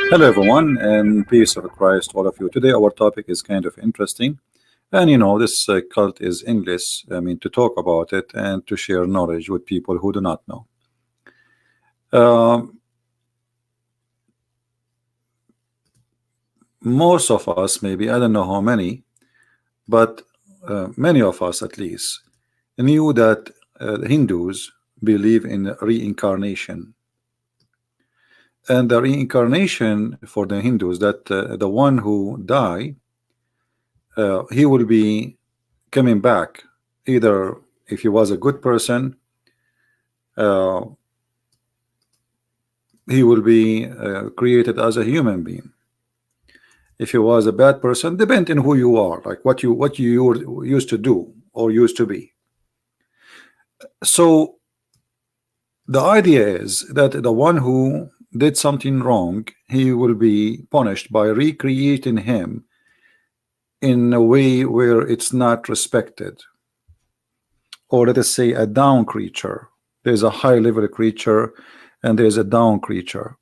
Hello, everyone, and peace of Christ, all of you. Today, our topic is kind of interesting, and this cult is English. I mean, to talk about it and to share knowledge with people who do not know. Um, Most of us, maybe I don't know how many, but many of us at least knew that the Hindus believe in reincarnation, and the reincarnation for the Hindus, that the one who die, he will be coming back, either if he was a good person, uh, he will be created as a human being. If he was a bad person, depending on who you are, like what you used to do or used to be. So the idea is that the one who did something wrong, he will be punished by recreating him in a way where it's not respected, or let us say a down creature. There's a high level creature and there's a down creature,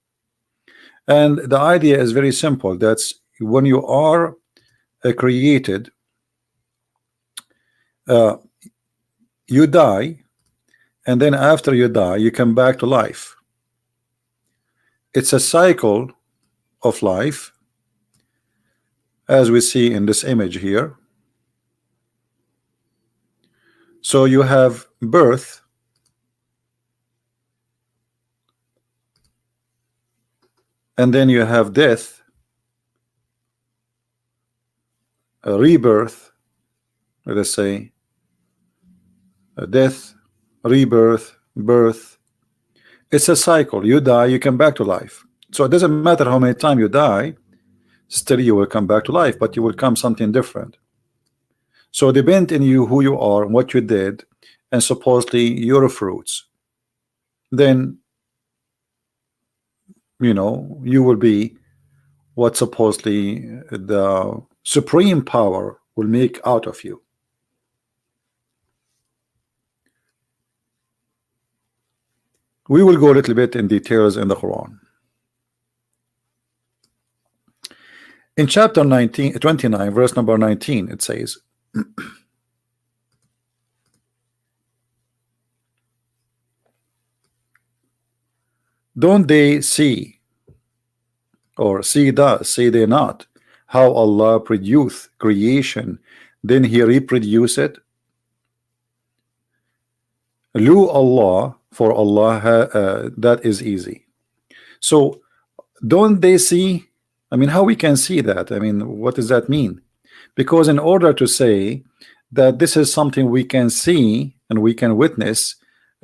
and the idea is very simple. That's when you are created, uh, you die, and then after you die you come back to life. It's a cycle of life, as we see in this image here. So you have birth, and then you have death, a rebirth, let us say, a death, rebirth, birth. It's a cycle. You die, you come back to life. So it doesn't matter how many times you die, still you will come back to life, but you will come something different. So depend in you who you are, what you did, and supposedly your fruits, then you will be what supposedly the supreme power will make out of you. We will go a little bit in details in the Quran. In chapter 29, verse number 19, it says, don't they see, or see they not, how Allah produced creation, then he reproduce it? Lu Allah, for Allah, that is easy. So don't they see? I mean, how we can see that? I mean, what does that mean? Because in order to say that this is something we can see and we can witness,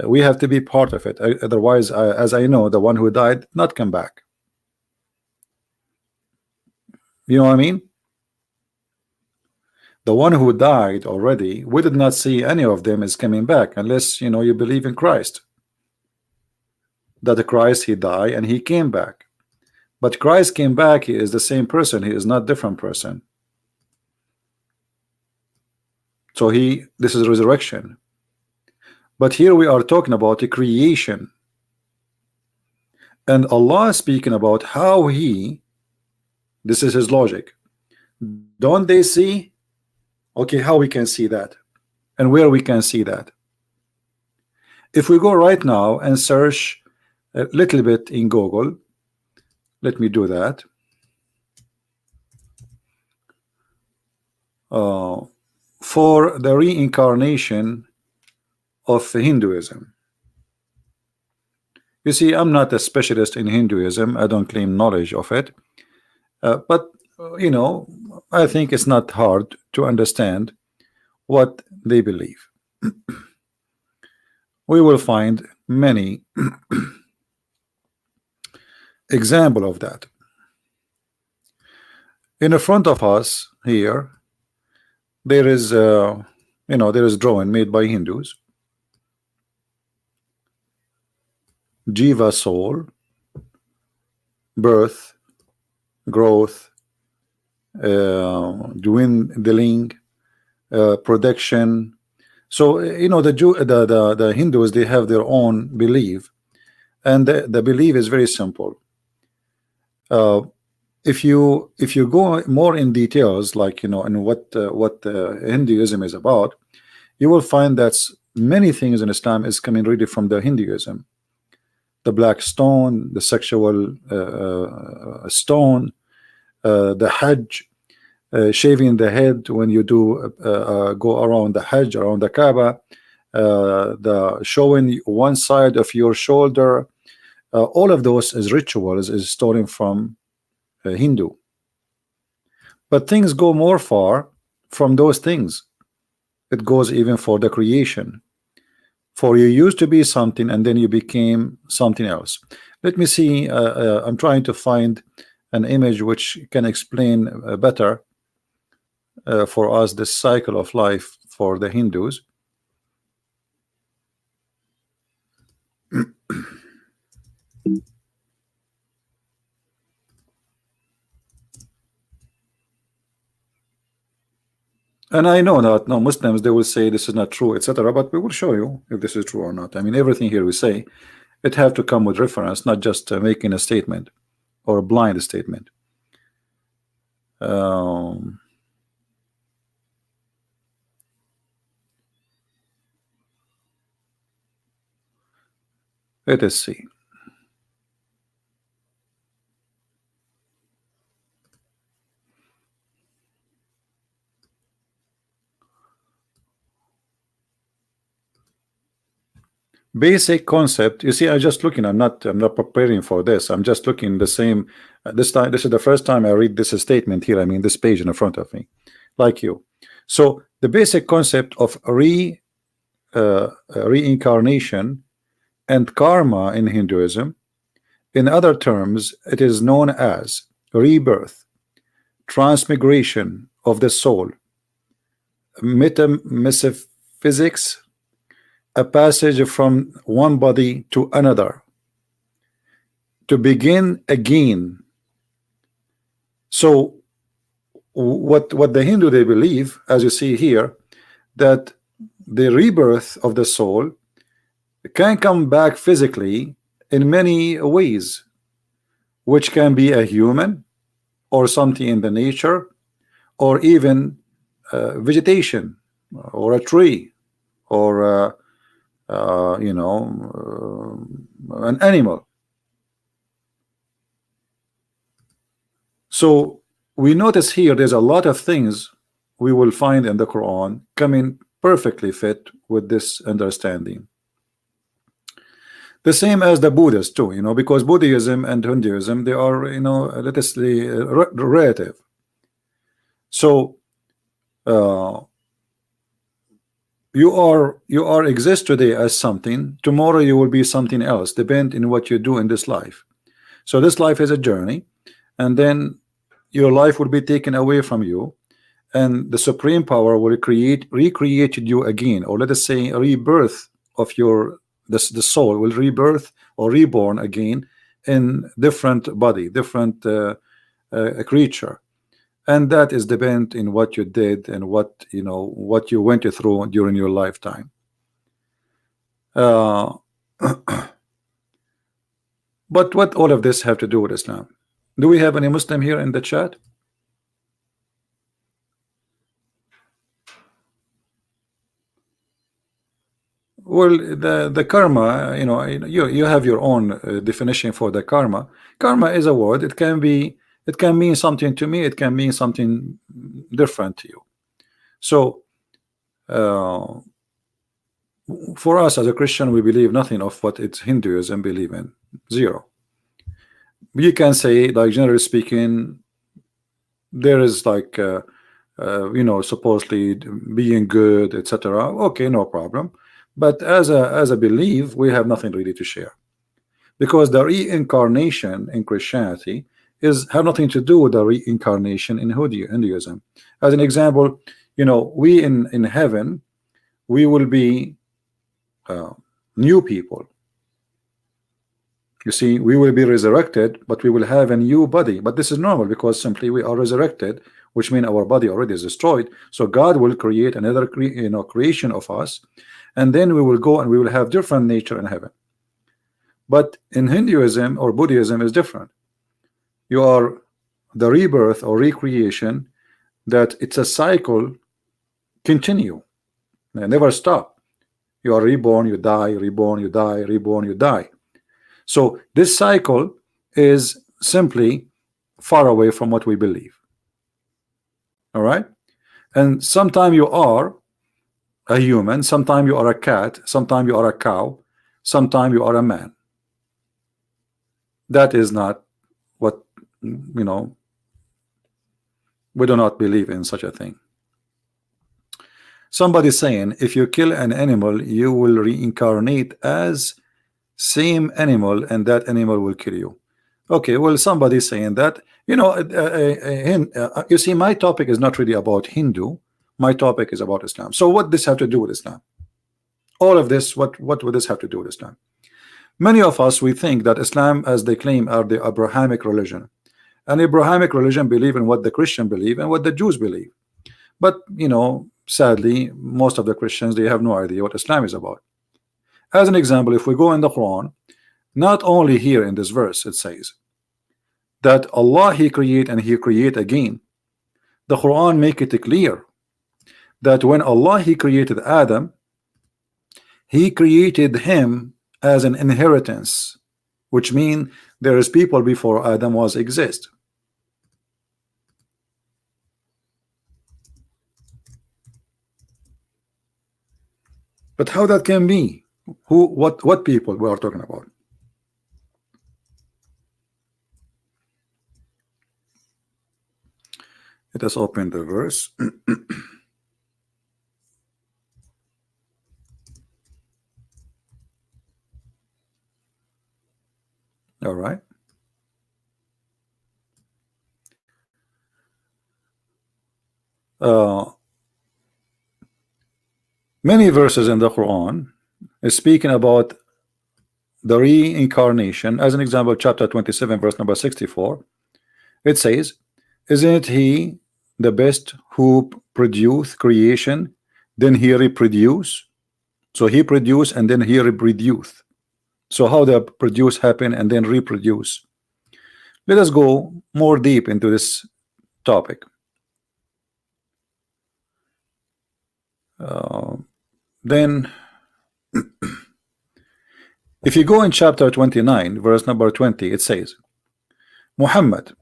we have to be part of it. Otherwise, as I know, the one who died did not come back. You know what I mean? The one who died already, we did not see any of them is coming back, unless you believe in Christ, that the Christ, he died and he came back. But Christ came back, he is the same person, he is not different person. So this is resurrection. But here we are talking about the creation, and Allah is speaking about how this is his logic. Don't they see? Okay, how we can see that and where we can see that? If we go right now and search a little bit in Google, let me do that. For the reincarnation of Hinduism. You see, I'm not a specialist in Hinduism. I don't claim knowledge of it, but I think it's not hard to understand what they believe. We will find many example of that. In the front of us here, there is there is drawing made by Hindus. Jiva, soul, birth, growth, dwindling, production. So the Hindus, they have their own belief, and the belief is very simple. Uh, if you go more in details, like in what Hinduism is about, you will find that many things in Islam is coming really from the Hinduism. The black stone, the sexual stone, the Hajj, shaving the head when you do go around the Hajj, around the Kaaba, the showing one side of your shoulder, all of those is rituals is stolen from Hindu. But things go more far from those things. It goes even for the creation. For you used to be something and then you became something else. Let me see. I'm trying to find an image which can explain better for us this cycle of life for the Hindus. And I know that no Muslims, they will say this is not true, etc. But we will show you if this is true or not. I mean, everything here we say, it have to come with reference, not just making a statement or a blind statement. Let us see. Basic concept. You see, I'm just looking. I'm not preparing for this. I'm just looking the same. This time, this is the first time I read this statement here. I mean, this page in front of me, like you. So the basic concept of reincarnation and karma in Hinduism, in other terms, it is known as rebirth, transmigration of the soul, metaphysics, a passage from one body to another, to begin again. So what the Hindu, they believe, as you see here, that the rebirth of the soul can come back physically in many ways, which can be a human or something in the nature, or even vegetation or a tree, or an animal. So we notice here there's a lot of things we will find in the Quran coming perfectly fit with this understanding. The same as the Buddhists too, because Buddhism and Hinduism, they are, let us say, relative. So you are exist today as something, tomorrow you will be something else, depend in what you do in this life. So this life is a journey, and then your life will be taken away from you, and the supreme power will recreate you again, or let us say a rebirth of the soul will rebirth or reborn again in different body, different creature. And that is depend in what you did and what you went through during your lifetime. But what all of this have to do with Islam? Do we have any Muslim here in the chat? Well, the karma, you have your own definition for the karma. Karma is a word. It can mean something to me. It can mean something different to you. So for us as a Christian, we believe nothing of what it's Hinduism believe in. Zero. You can say, like, generally speaking, there is like supposedly being good, etc. Okay, no problem. But as a belief, we have nothing really to share, because the reincarnation in Christianity have nothing to do with the reincarnation in Hinduism. As an example, we in heaven, we will be new people. You see, we will be resurrected, but we will have a new body. But this is normal, because simply we are resurrected, which means our body already is destroyed. So God will create another creation of us, and then we will go and we will have different nature in heaven. But in Hinduism or Buddhism is different. You are the rebirth or recreation, that it's a cycle, continue, and never stop. You are reborn, you die, reborn, you die, reborn, you die. So this cycle is simply far away from what we believe. All right, and sometime you are a human, sometime you are a cat, sometime you are a cow, sometime you are a man. That is not what, you know, we do not believe in such a thing. Somebody saying if you kill an animal you will reincarnate as same animal and that animal will kill you. Okay, well, somebody saying that, you know, you see, my topic is not really about Hindu. My topic is about Islam. So what this have to do with Islam? All of this, what would this have to do with Islam? Many of us, we think that Islam, as they claim, are the Abrahamic religion. And Abrahamic religion believe in what the Christian believe and what the Jews believe. But, you know, sadly, most of the Christians, they have no idea what Islam is about. As an example, if we go in the Quran, not only here in this verse, it says that Allah, He create and He create again. The Quran make it clear that when Allah, He created Adam, He created him as an inheritance, which means there is people before Adam was exist. But how that can be? Who, what people we are talking about? Let us open the verse. All right. Many verses in the Quran is speaking about the reincarnation. As an example, chapter 27, verse number 64, it says, isn't He the best who produce creation, then He reproduce? So He produce and then He reproduce. So how the produce happen and then reproduce? Let us go more deep into this topic. Then if you go in chapter 29, verse number 20, it says, Muhammad,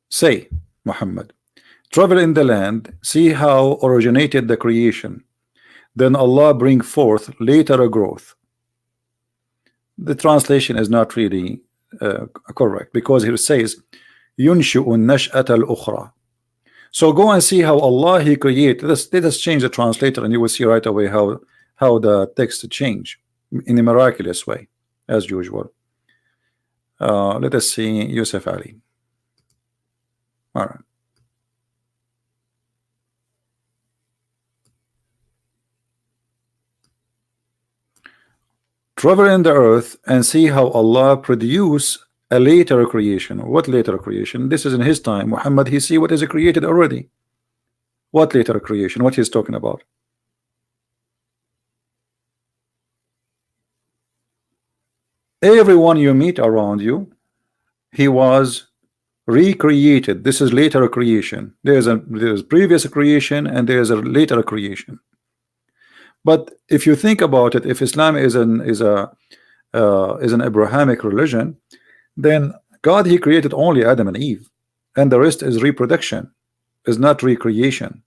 say, Muhammad, travel in the land, see how originated the creation, then Allah bring forth later a growth. The translation is not really correct, because here it says ينشئ النشأة الأخرى. So go and see how Allah He created. Let us change the translator and you will see right away how the text change in a miraculous way, as usual. Let us see Yusuf Ali. All right. Travel in the earth and see how Allah produce a later creation. What later creation? This is in his time. Muhammad, he see what is created already. What later creation? What he's talking about? Everyone you meet around you, he was recreated. This is later creation. There's previous creation and there's a later creation. But if you think about it, if Islam is an Abrahamic religion, then God, He created only Adam and Eve, and the rest is reproduction, is not recreation.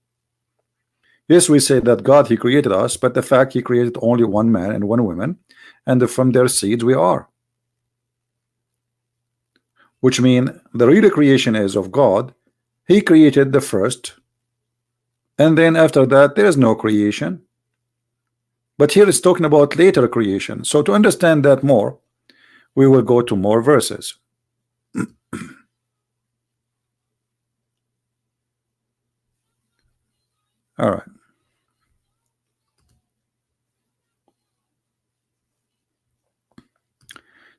Yes, we say that God, He created us, but the fact He created only one man and one woman, and from their seeds we are. Which means the real creation is of God. He created the first, and then after that there is no creation. But here it's talking about later creation. So to understand that more, we will go to more verses. All right.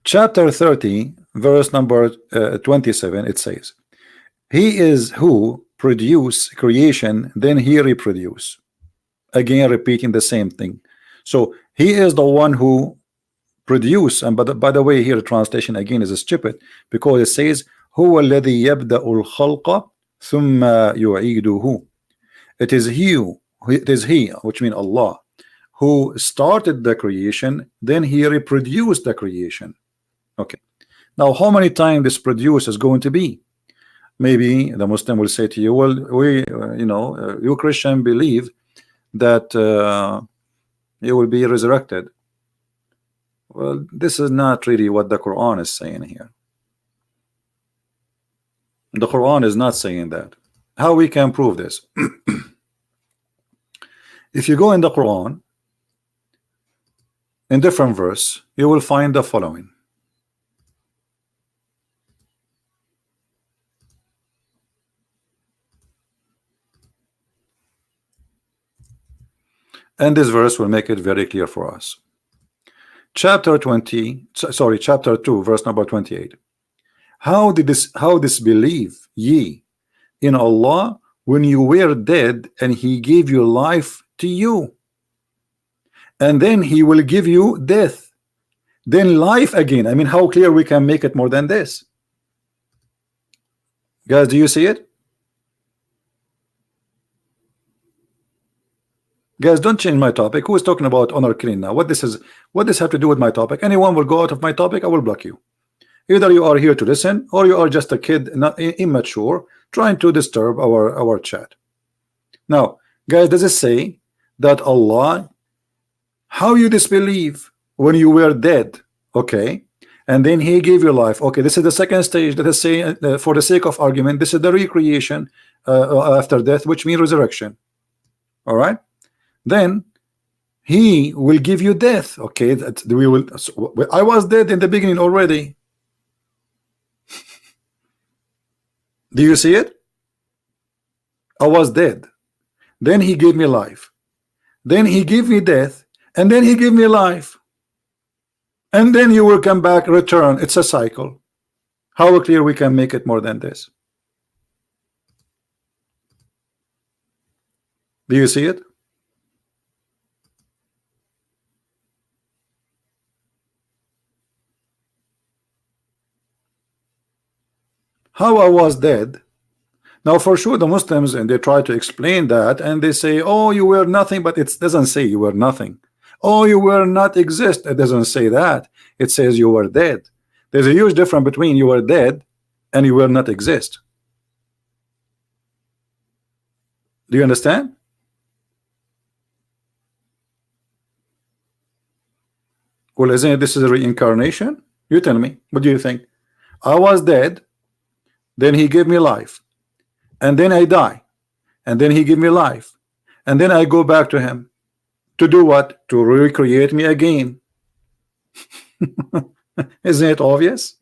Chapter 30, verse number 27, it says, He is who produce creation, then He reproduce. Again, repeating the same thing. So He is the one who produce, and by the way, here the translation again is stupid, because it says هو الذي يبدأ الخلق ثم يعيده. It is he, which means Allah, who started the creation, then he reproduced the creation. Okay. Now, how many times this produce is going to be? Maybe the Muslim will say to you, well, you Christian believe that you will be resurrected. Well, this is not really what the Quran is saying here. The Quran is not saying that. How we can prove this? If you go in the Quran, in different verse, you will find the following. And this verse will make it very clear for us. Chapter 2, verse number 28. How disbelieve ye in Allah when you were dead and he gave you life to you, and then he will give you death, then life again? I mean, how clear we can make it more than this? Guys, do you see it? Guys, don't change my topic. Who is talking about honor killing now? What this have to do with my topic? Anyone will go out of my topic, I will block you. Either you are here to listen, or you are just a kid, not immature, trying to disturb our chat. Now, guys, does it say that Allah, how you disbelieve when you were dead, okay, and then he gave you life? Okay, this is the second stage. Let us say, for the sake of argument, this is the recreation after death, which means resurrection. All right. Then he will give you death. Okay, I was dead in the beginning already. Do you see it? I was dead. Then he gave me life. Then he gave me death. And then he gave me life. And then you will come back, return. It's a cycle. How clear we can make it more than this? Do you see it? How I was dead. Now, for sure, the Muslims, and they try to explain that, and they say, oh, you were nothing, but it doesn't say you were nothing. Oh, you were not exist. It doesn't say that. It says you were dead. There's a huge difference between you were dead and you were not exist. Do you understand? Well, isn't it, this is a reincarnation? You tell me. What do you think? I was dead. Then he gave me life, and then I die, and then he give me life, and then I go back to him to do what? To recreate me again. Isn't it obvious?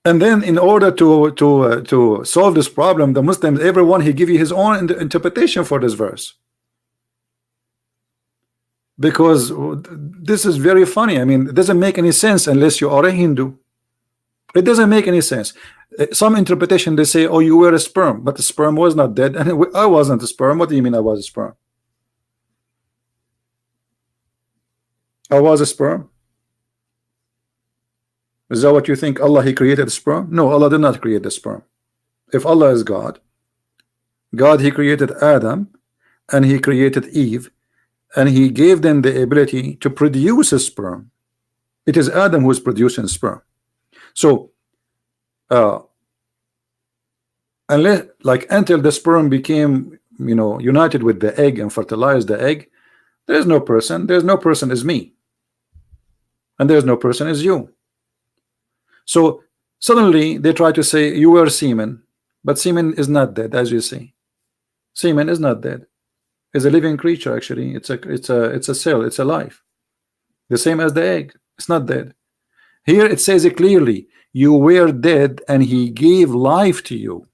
And then in order to solve this problem, the Muslims, everyone, he give you his own interpretation for this verse. Because this is very funny. I mean, it doesn't make any sense unless you are a Hindu. It doesn't make any sense. Some interpretation, they say, oh, you were a sperm, but the sperm was not dead, and I wasn't a sperm. What do you mean I was a sperm? I was a sperm. Is that what you think? Allah, he created the sperm? No, Allah did not create the sperm. If Allah is God, he created Adam, and he created Eve, and he gave them the ability to produce a sperm. It is Adam who is producing sperm. So until the sperm became united with the egg and fertilized the egg, there's no person is me, and there's no person is you. So suddenly they try to say you were semen, but semen is not dead. As you see, semen is not dead. Is a living creature. Actually, it's a cell, it's a life, the same as the egg. It's not dead. Here it says it clearly, you were dead and he gave life to you,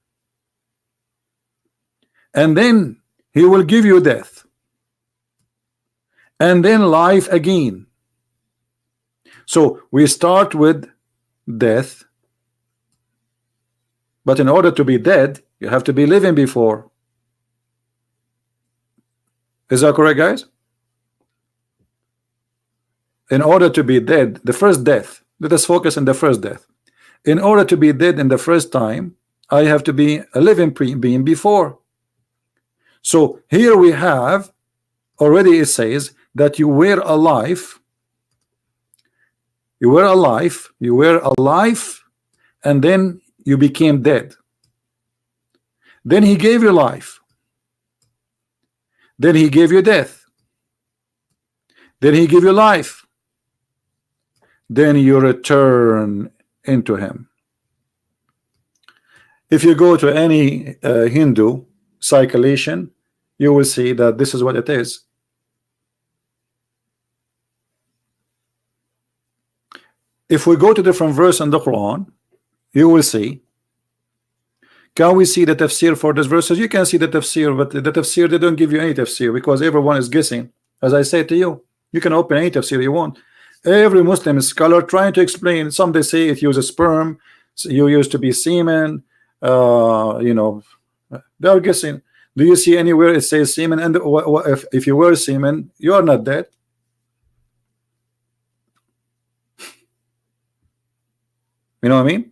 and then he will give you death, and then life again. So we start with death, but in order to be dead you have to be living before. Is that correct, guys? in order to be dead, the first death, let us focus on the first death. In order to be dead in the first time, I have to be a living being before. So here we have already, it says that you were alive, you were alive, and then you became dead. Then he gave you life, then he gave you death, then he gave you life, then you return into him. If you go to any Hindu circulation, you will see that this is what it is. If we go to different verse in the Quran, you will see. Can we see the tafsir for these verses? You can see the tafsir, but the tafsir, they don't give you any tafsir because everyone is guessing. As I say to you, you can open any tafsir you want. Every Muslim scholar trying to explain. Some they say it uses sperm, you used to be semen. You know, they are guessing. Do you see anywhere it says semen? And if you were semen, you are not dead. You know what I mean?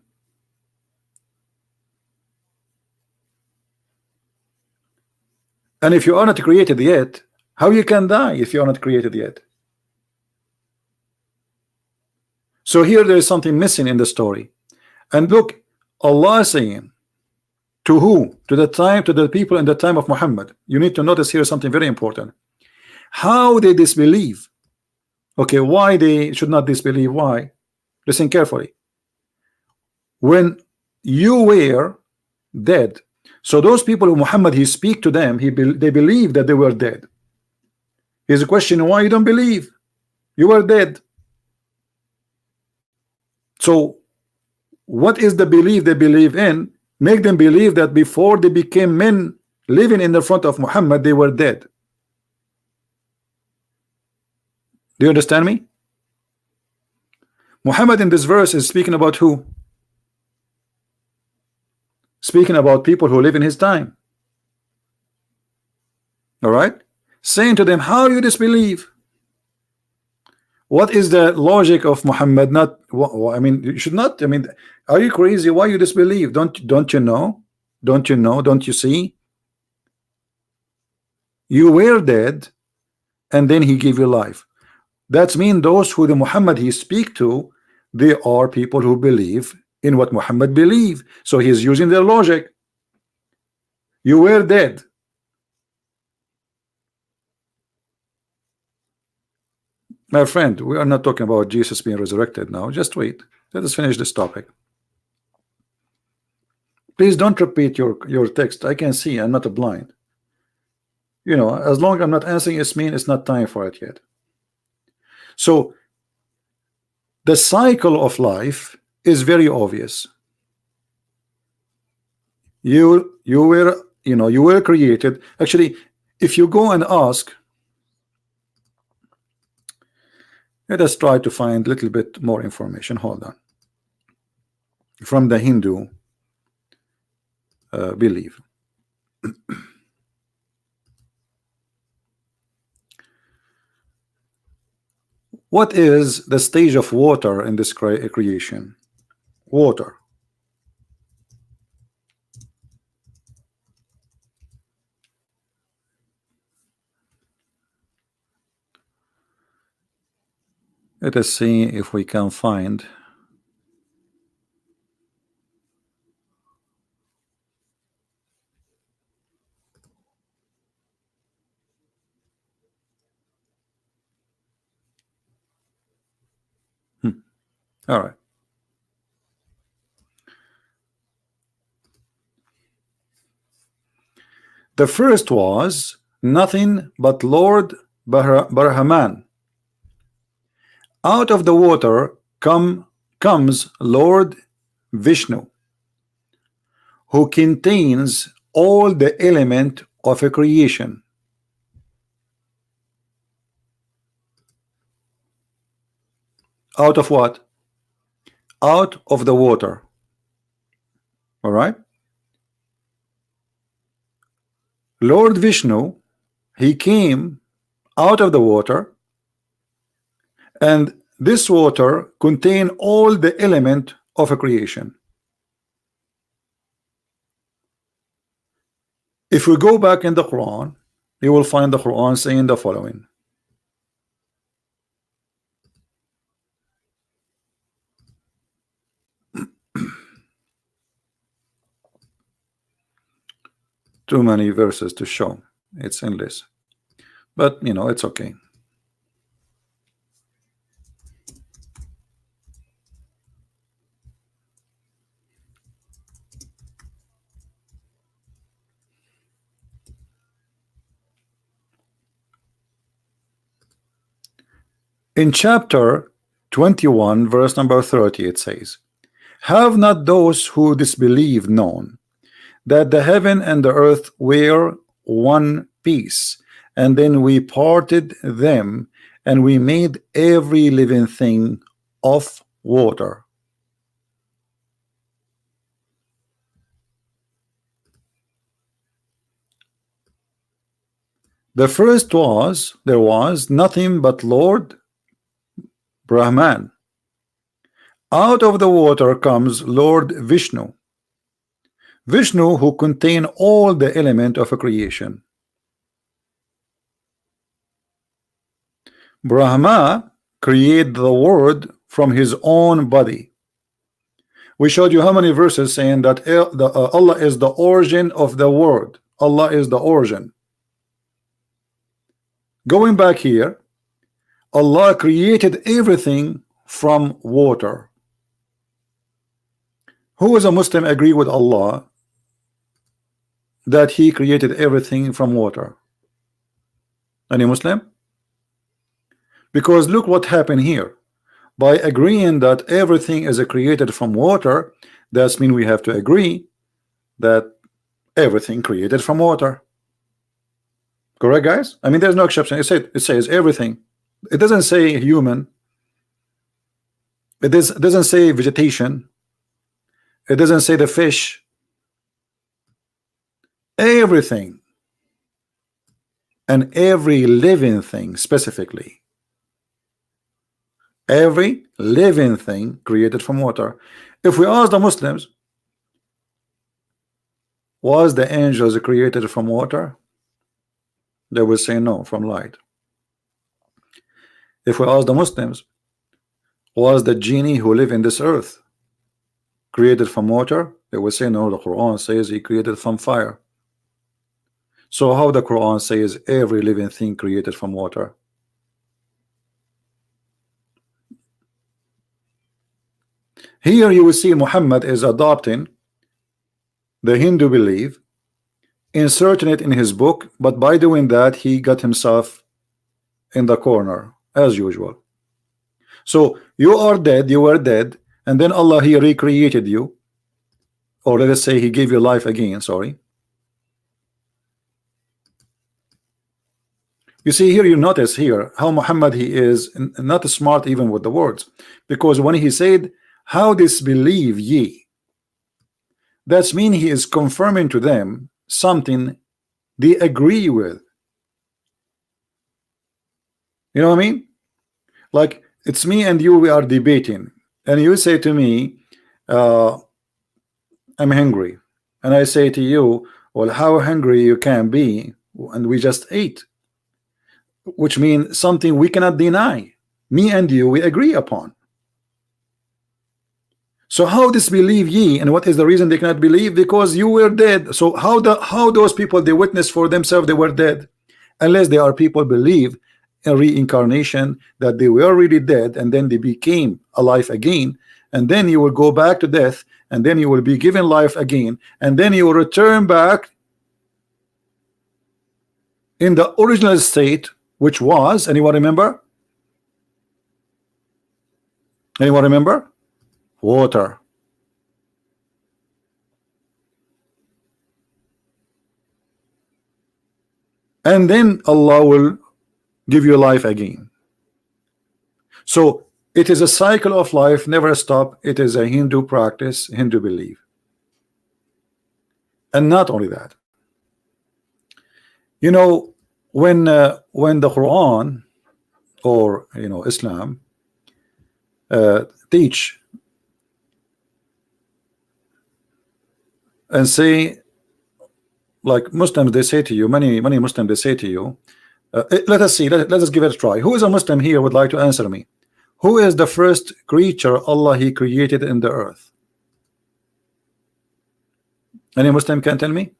And if you are not created yet, how you can die if you are not created yet? So here there is something missing in the story. And look, Allah is saying to who? To the people in the time of Muhammad. You need to notice here something very important. How they disbelieve. Okay, why they should not disbelieve? Why? Listen carefully. When you were dead, so those people who Muhammad he speak to them, they believe that they were dead. Here's a question: why you don't believe? You were dead. So what is the belief they believe in? Make them believe that before they became men living in the front of Muhammad, they were dead. Do you understand me? Muhammad in this verse is speaking about who? Speaking about people who live in his time. All right, saying to them, how you disbelieve? What is the logic of Muhammad? Not, I mean, you should not. I mean, are you crazy? Why you disbelieve? Don't you know? Don't you know? Don't you see? You were dead, and then he gave you life. That means those who the Muhammad he speak to, they are people who believe in what Muhammad believe. So he is using their logic. You were dead. My friend, we are not talking about Jesus being resurrected now. Just wait. Let us finish this topic. Please don't repeat your text. I can see. I'm not a blind. You know, as long as I'm not answering, it means it's not time for it yet. So the cycle of life is very obvious. You were created. Actually, if you go and ask, let us try to find a little bit more information. Hold on. From the Hindu belief. What is the stage of water in this creation? Water. Let us see if we can find all right. The first was nothing but Lord Brahman. Out of the water comes Lord Vishnu, who contains all the element of a creation. Out of what? Out of the water. All right. Lord Vishnu, he came out of the water, and this water contain all the element of a creation. If we go back in the Quran, you will find the Quran saying the following. Too many verses to show. It's endless. But you know, it's okay. In chapter 21, verse number 30, it says, have not those who disbelieve known that the heaven and the earth were one piece, and then we parted them, and we made every living thing of water. The first was, there was nothing but Lord Brahman. Out of the water comes Lord Vishnu. Vishnu, who contain all the element of a creation. Brahma created the world from his own body. We showed you how many verses saying that Allah is the origin of the world. Allah is the origin. Going back here, Allah created everything from water. Who is a Muslim agree with Allah that he created everything from water? Any Muslim? Because look what happened here. By agreeing that everything is created from water, that means we have to agree that everything created from water. Correct, guys? I mean, there's no exception. It says everything. It doesn't say human. It doesn't say vegetation. It doesn't say the fish. Everything. And every living thing specifically. Every living thing created from water. If we ask the Muslims, was the angels created from water? They will say no, from light. If we ask the Muslims, was the genie who live in this earth created from water? They will say no, the Quran says he created from fire. So how the Quran says every living thing created from water? Here you will see Muhammad is adopting the Hindu belief, inserting it in his book, but by doing that he got himself in the corner as usual. So you are dead, you were dead, and then Allah he recreated you, or let us say he gave you life again. Sorry. You see here, you notice here how Muhammad he is not smart even with the words, because when he said, how disbelieve ye, that's mean he is confirming to them something they agree with. You know what I mean? Like it's me and you, we are debating, and you say to me, I'm hungry, and I say to you, well, how hungry you can be, and we just ate, which means something we cannot deny. Me and you, we agree upon. So how disbelieve ye, and what is the reason they cannot believe? Because you were dead. So how those people they witness for themselves they were dead, unless they are people believe in reincarnation, that they were already dead and then they became alive again, and then you will go back to death, and then you will be given life again, and then you will return back in the original state, which was, anyone remember? Anyone remember? Water. And then Allah will give you life again. So it is a cycle of life, never stop. It is a Hindu practice, Hindu belief. And not only that, you know, when the Quran or Islam teach and say, like Muslims, they say to you, many Muslims, they say to you, let us see, let us give it a try. Who is a Muslim here would like to answer me? Who is the first creature Allah He created in the earth? Any Muslim can tell me?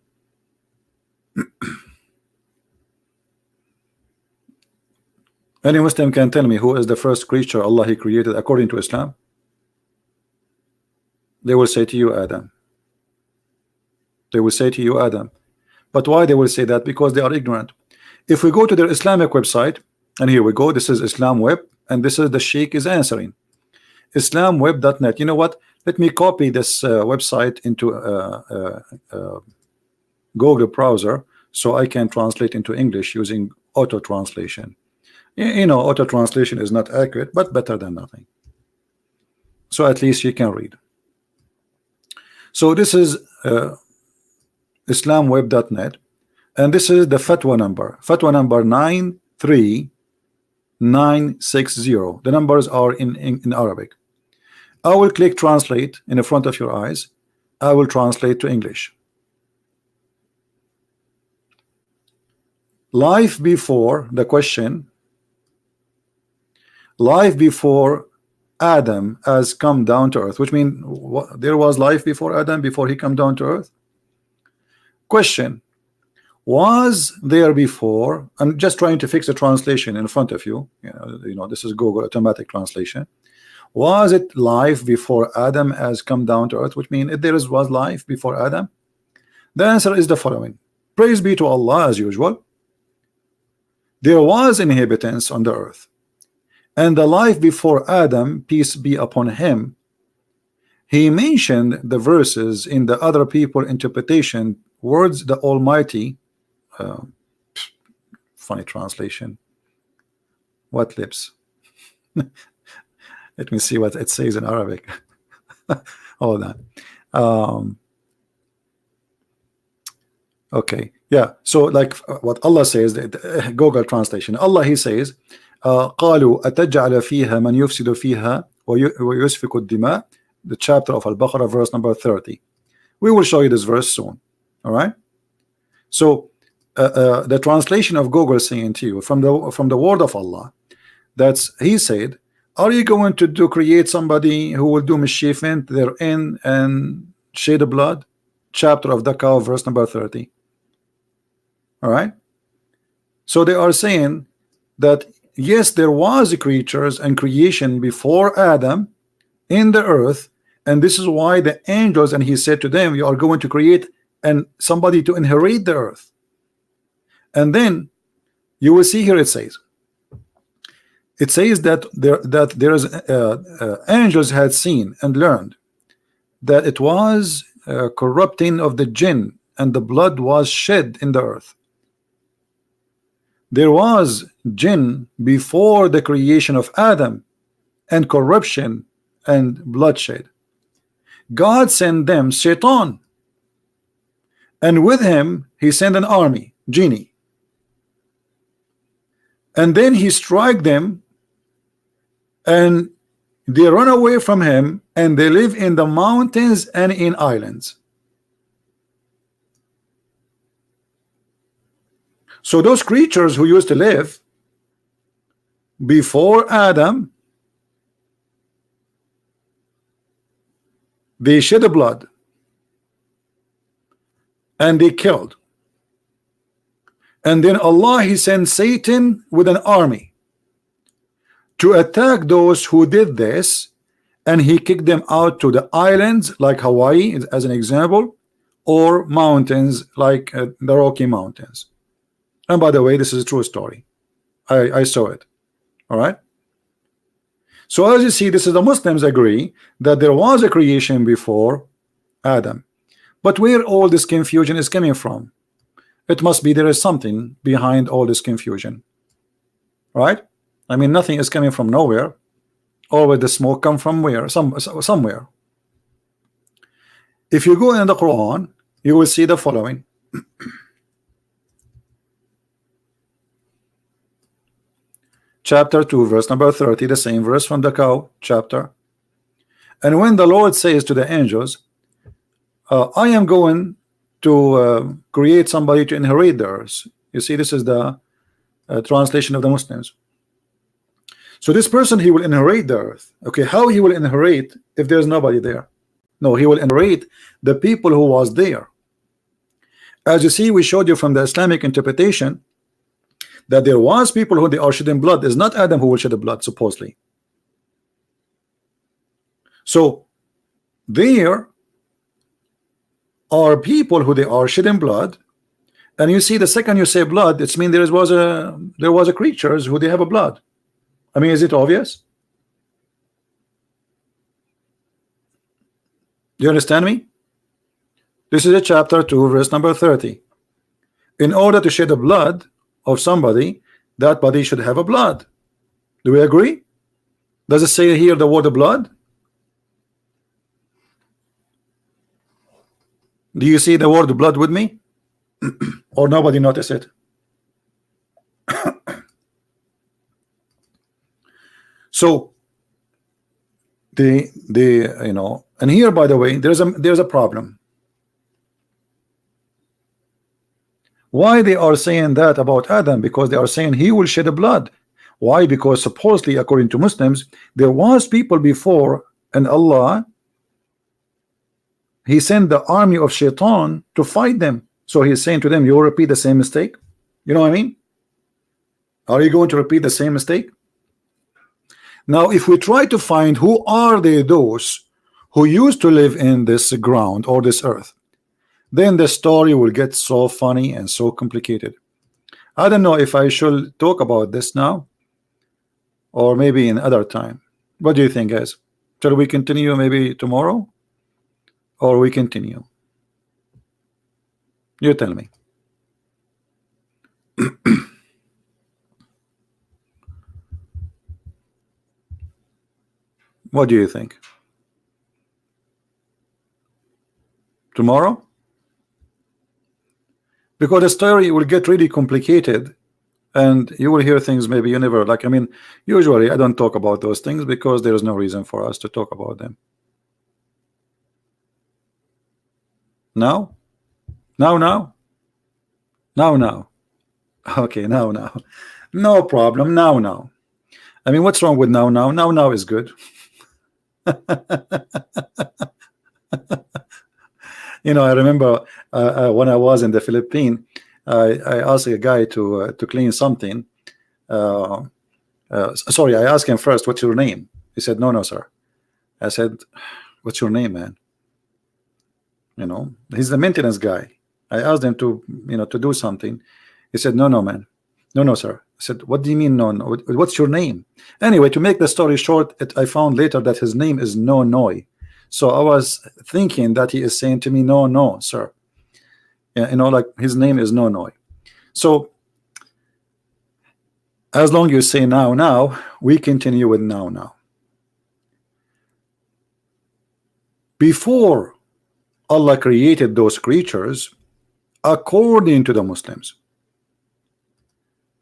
Any Muslim can tell me who is the first creature Allah He created according to Islam? They will say to you, Adam. They will say to you, Adam. But why they will say that? Because they are ignorant. If we go to their Islamic website, and here we go, this is Islam Web, and this is the Sheikh is answering. Islamweb.net. You know what? Let me copy this website into Google browser so I can translate into English using auto translation. You know, auto translation is not accurate, but better than nothing. So at least you can read. So this is Islamweb.net, and this is the fatwa number 93960. The numbers are in Arabic. I will click translate in the front of your eyes. I will translate to English. Life before the question, life before Adam has come down to earth, which means there was life before Adam, before he come down to earth. Question: was there before? I'm just trying to fix the translation in front of you. You know, this is Google automatic translation. Was it life before Adam has come down to earth? Which means if there was life before Adam. The answer is the following: praise be to Allah, as usual. There was inhabitants on the earth, and the life before Adam, peace be upon him, he mentioned the verses in the other people interpretation words the Almighty. Funny translation. What lips? Let me see what it says in Arabic. Hold on. Okay, yeah. So like what Allah says, Google translation. Allah He says, قالوا أتجعل فيها من يفسد فيها ويسفك الدماء. The chapter of Al-Baqarah, verse number 30. We will show you this verse soon. All right. So the translation of Google saying to you from the word of Allah, that's He said, are you going to create somebody who will do mischief therein and shed blood? Chapter of the cow, verse number 30. All right. So they are saying that yes, there was creatures and creation before Adam in the earth, and this is why the angels, and He said to them, you are going to create and somebody to inherit the earth. And then you will see here it says that there's angels had seen and learned that it was corrupting of the jinn, and the blood was shed in the earth. There was jinn before the creation of Adam, and corruption and bloodshed. God sent them Shaitan, and with him He sent an army, jinni, and then He strike them, and they run away from Him, and they live in the mountains and in islands. So those creatures who used to live before Adam, they shed the blood and they killed, and then Allah He sent Satan with an army to attack those who did this, and He kicked them out to the islands like Hawaii as an example, or mountains like the Rocky Mountains. And by the way, this is a true story. I saw it. All right. So as you see, this is the Muslims agree that there was a creation before Adam. But where all this confusion is coming from? It must be there is something behind all this confusion, right? I mean, nothing is coming from nowhere. Always the smoke come from where? Somewhere. If you go in the Quran, you will see the following. chapter 2, verse number 30, the same verse from the cow chapter. And when the Lord says to the angels, I am going to create somebody to inherit the earth. You see, this is the translation of the Muslims. So this person, he will inherit the earth. Okay, how he will inherit if there's nobody there? No, he will inherit the people who was there. As you see, we showed you from the Islamic interpretation that there was people who they are shedding blood. Is not Adam who will shed the blood, supposedly. So there are people who they are shedding blood, and you see, the second you say blood, it's mean there was a creatures who they have a blood. I mean, is it obvious? Do you understand me? This is a chapter 2, verse number 30. In order to shed the blood of somebody, that body should have a blood. Do we agree? Does it say here the word blood? Do you see the word blood with me? Or nobody notice it? So the you know, and here, by the way, there's a problem. Why they are saying that about Adam? Because they are saying he will shed blood. Why? Because supposedly, according to Muslims, there was people before, and Allah, he sent the army of shaitan to fight them. So he's saying to them, you will repeat the same mistake. You know what I mean? Are you going to repeat the same mistake? Now, if we try to find who are those who used to live in this ground or this earth, then the story will get so funny and so complicated. I don't know if I should talk about this now or maybe in other time. What do you think, guys? Shall we continue maybe tomorrow, or we continue? You tell me. What do you think? Tomorrow? Because the story will get really complicated, and you will hear things maybe you never like. I mean, usually I don't talk about those things because there is no reason for us to talk about them. Now? Now? Okay, now. No problem. Now. I mean, what's wrong with now? Now is good. You know, I remember when I was in the Philippines, I asked a guy to clean something. Sorry, I asked him first, what's your name? He said, no, sir. I said, what's your name, man? You know, he's the maintenance guy. I asked him to, to do something. He said, no, man. No, sir. I said, what do you mean, no? What's your name? Anyway, to make the story short, I found later that his name is No Noi. So I was thinking that he is saying to me, no, sir. Yeah, like his name is No Noi. So as long as you say now, we continue with now. Before Allah created those creatures, according to the Muslims,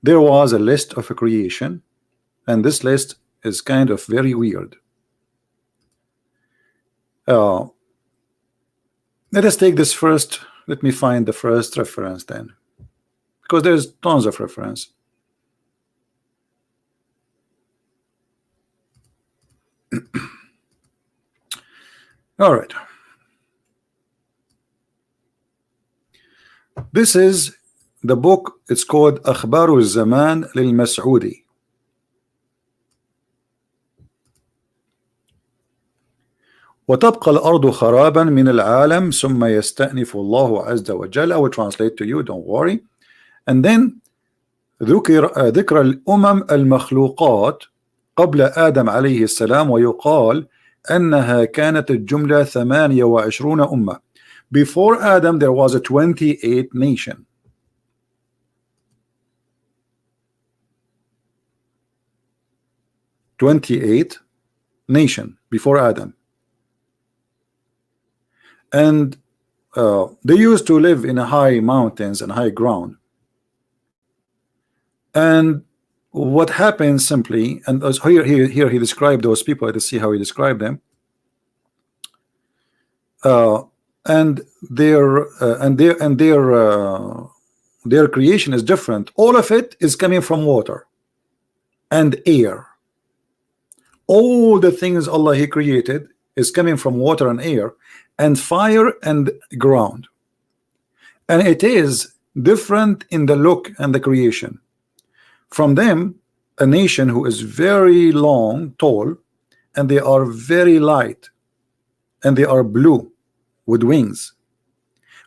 there was a list of a creation, and this list is kind of very weird. Let us take this first. Let me find the first reference then, because there's tons of reference. All right. This is the book. It's called أخبار الزمان للمسعودي. وتبقى الأرض خرابا من العالم ثم يستأنف الله عز وجل. I will translate to you, don't worry. And then ذكر الأمم المخلوقات قبل آدم عليه السلام، ويقال أنها كانت الجملة 28 أمة. Before Adam there was a 28 nation. Before Adam. And they used to live in high mountains and high ground. And what happens simply, and here he described those people. Let's see how he described them. And their creation is different. All of it is coming from water and air. All the things Allah He created is coming from water and air and fire and ground, and it is different in the look and the creation. From them, a nation who is very long, tall, and they are very light, and they are blue with wings.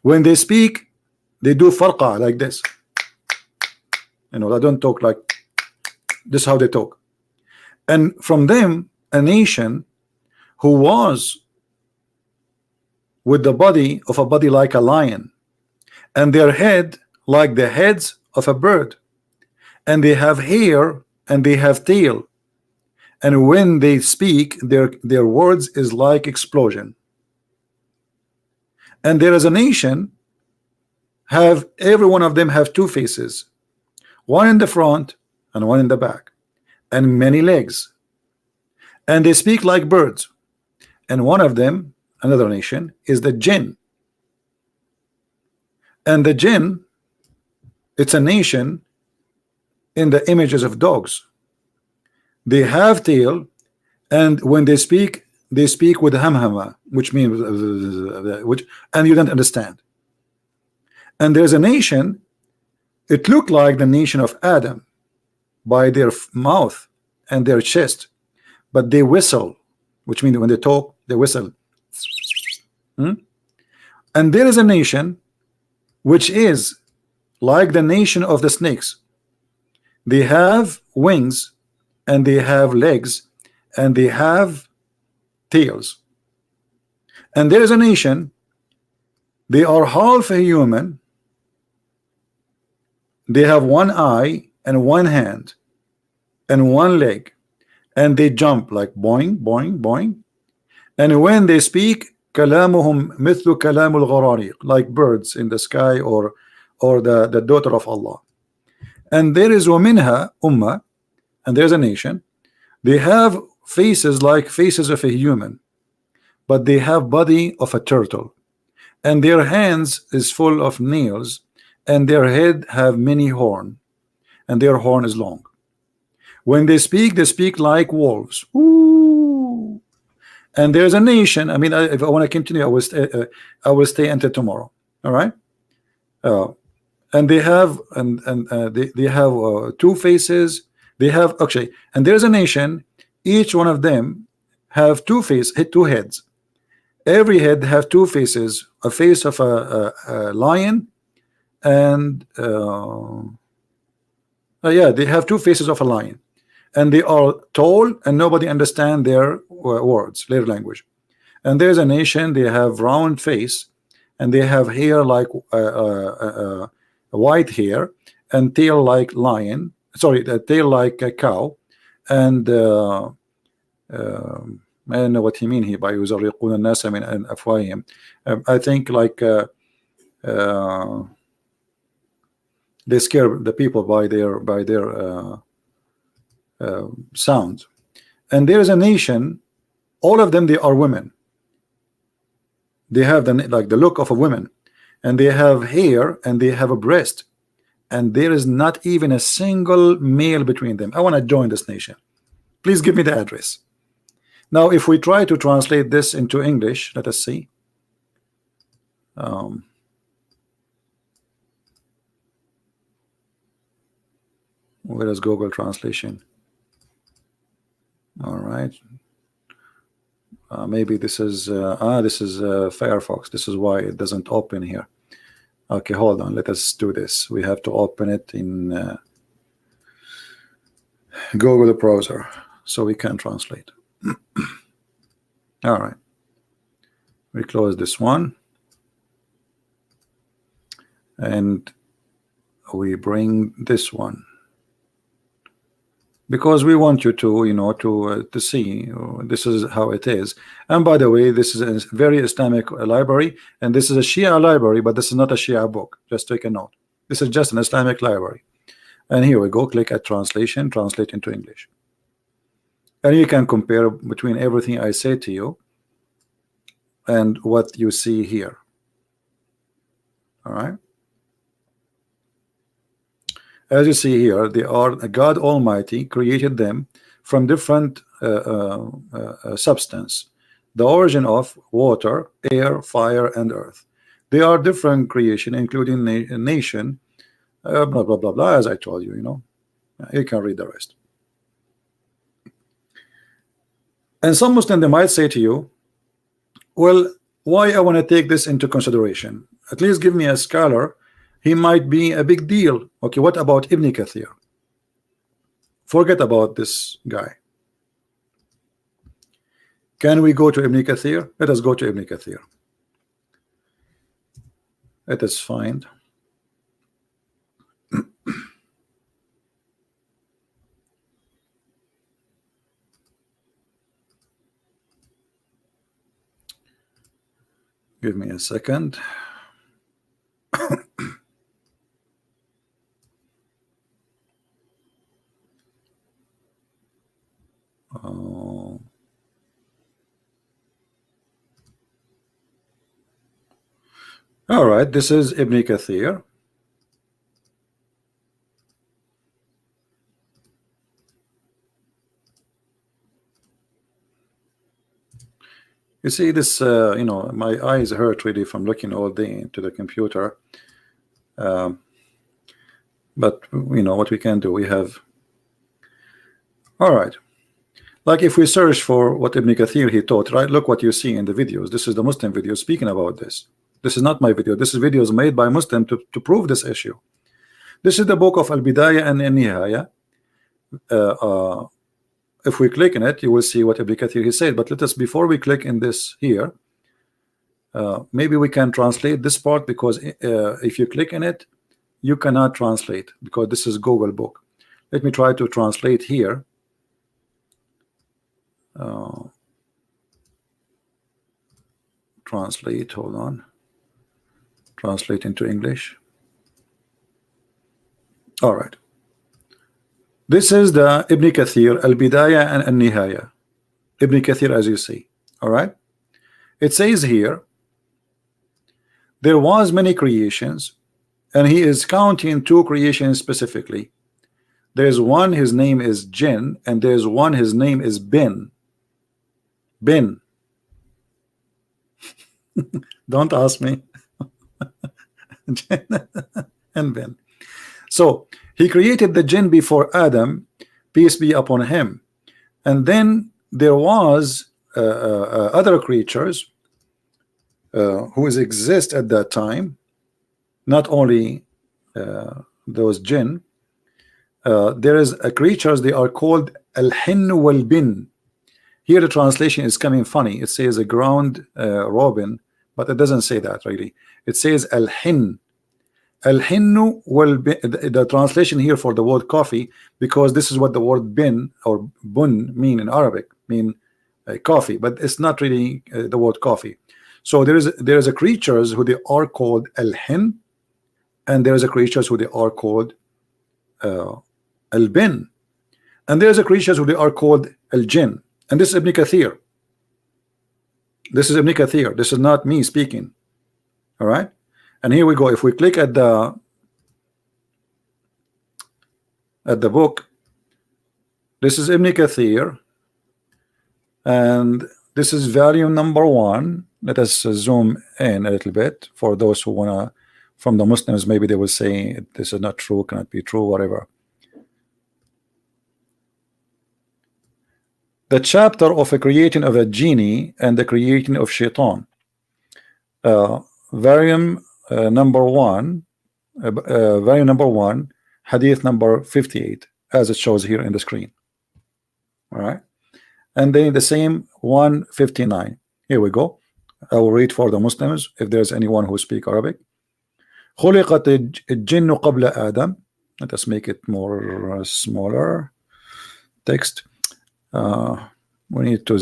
When they speak, they do farqa like this. You know, they don't talk like this. How they talk. And from them, a nation who was with the body of a body like a lion, and their head like the heads of a bird, and they have hair and they have tail, and when they speak, their words is like explosion. And there is a nation have every one of them have two faces, one in the front and one in the back, and many legs, and they speak like birds. And one of them, another nation, is the jinn. And the jinn, it's a nation in the images of dogs. They have tail, and when they speak with hamhama, which means and you don't understand. And there's a nation, it looked like the nation of Adam by their mouth and their chest, but they whistle, which means when they talk, they whistle. And there is a nation which is like the nation of the snakes. They have wings and they have legs and they have tails. And there is a nation, they are half a human, they have one eye and one hand and one leg, and they jump like boing boing boing, and when they speak, kalamuhum mithlu kalamul gharariq, like birds in the sky, or the daughter of Allah. And there is وَمِنْهَا ummah, and there's a nation, they have faces like faces of a human, but they have body of a turtle, and their hands is full of nails, and their head have many horn, and their horn is long. When they speak like wolves. Ooh. And there's a nation, I mean, if I want to continue, I will stay until tomorrow. All right. And they have they have two faces. They have actually, and there's a nation, each one of them have two heads. Every head have two faces, a face of a lion, and yeah, they have two faces of a lion, and they are tall, and nobody understand their words, their language. And there's a nation, they have round face, and they have hair like white hair, and tail like lion, sorry, the tail like a cow, and I don't know what he mean here by يُزَرِّقُونَ النَّاسَ مِنْ أَفْوَاهِهِمْ. I think like they scare the people by their sound. And there is a nation, all of them, they are women. They have like the look of a woman, and they have hair, and they have a breast, and there is not even a single male between them. I want to join this nation. Please give me the address. Now, if we try to translate this into English, let us see. Where is Google Translation? All right. Maybe this is Firefox. This is why it doesn't open here. Okay, hold on. Let us do this. We have to open it in Google browser so we can translate. All right. We close this one, and we bring this one, because we want you to, you know, to see this is how it is. And by the way, this is a very Islamic library, and this is a Shia library, but this is not a Shia book. Just take a note. This is just an Islamic library. And here we go, click at translation, translate into English. And you can compare between everything I say to you and what you see here. All right. As you see here, they are God Almighty created them from different substance, the origin of water, air, fire, and earth. They are different creation, including nation, blah blah blah blah. As I told you, you can read the rest. And some Muslim, they might say to you, well, why I want to take this into consideration? At least give me a scholar. He might be a big deal. Okay, what about Ibn Kathir? Forget about this guy. Can we go to Ibn Kathir? Let us go to Ibn Kathir. Let us find give me a second. All right, this is Ibn Kathir. You see this, my eyes hurt really from looking all day into the computer. But what we can do, we have. All right. Like if we search for what Ibn Kathir he taught, right? Look what you see in the videos. This is the Muslim video speaking about this. This is not my video. This is videos made by Muslim to prove this issue. This is the book of Al-Bidayah and An-Nihaya. If we click in it, you will see what Ibn Kathir he said. But let us, before we click in this here, maybe we can translate this part, because if you click in it, you cannot translate because this is Google book. Let me try to translate here. Translate, hold on. Translate into English. All right. This is the Ibn Kathir, Al-Bidayah and An-Nihaya. Ibn Kathir, as you see. All right. It says here, there was many creations, and he is counting two creations specifically. There's one, his name is Jinn, and there's one, his name is Bin. Bin. Don't ask me. And Bin. So he created the jinn before Adam, peace be upon him. And then there was other creatures who exist at that time, not only those jinn. There is creatures, they are called al-hin wal-bin. Here the translation is coming funny. It says a ground robin, but it doesn't say that really. It says al-hin. Al-hinnu wal-bin. The translation here for the word coffee, because this is what the word bin or bun mean in Arabic, mean coffee, but it's not really the word coffee. So there is a creatures who they are called al-hin, and there is a creatures who they are called al-bin, and there is a creatures who they are called al-jinn. And this is Ibn Kathir. This is Ibn Kathir. This is not me speaking. All right. And here we go. If we click at the book, this is Ibn Kathir, and this is volume number 1. Let us zoom in a little bit for those who wanna, from the Muslims, maybe they will say this is not true, cannot be true, whatever. The chapter of a creating of a genie and the creating of shaitan. Volume number 1, volume number 1, hadith number 58, as it shows here in the screen. All right, and then the same 159. Here we go. I will read for the Muslims if there's anyone who speak Arabic. خلقت الجن قبل آدم. Let us make it more smaller text. We need to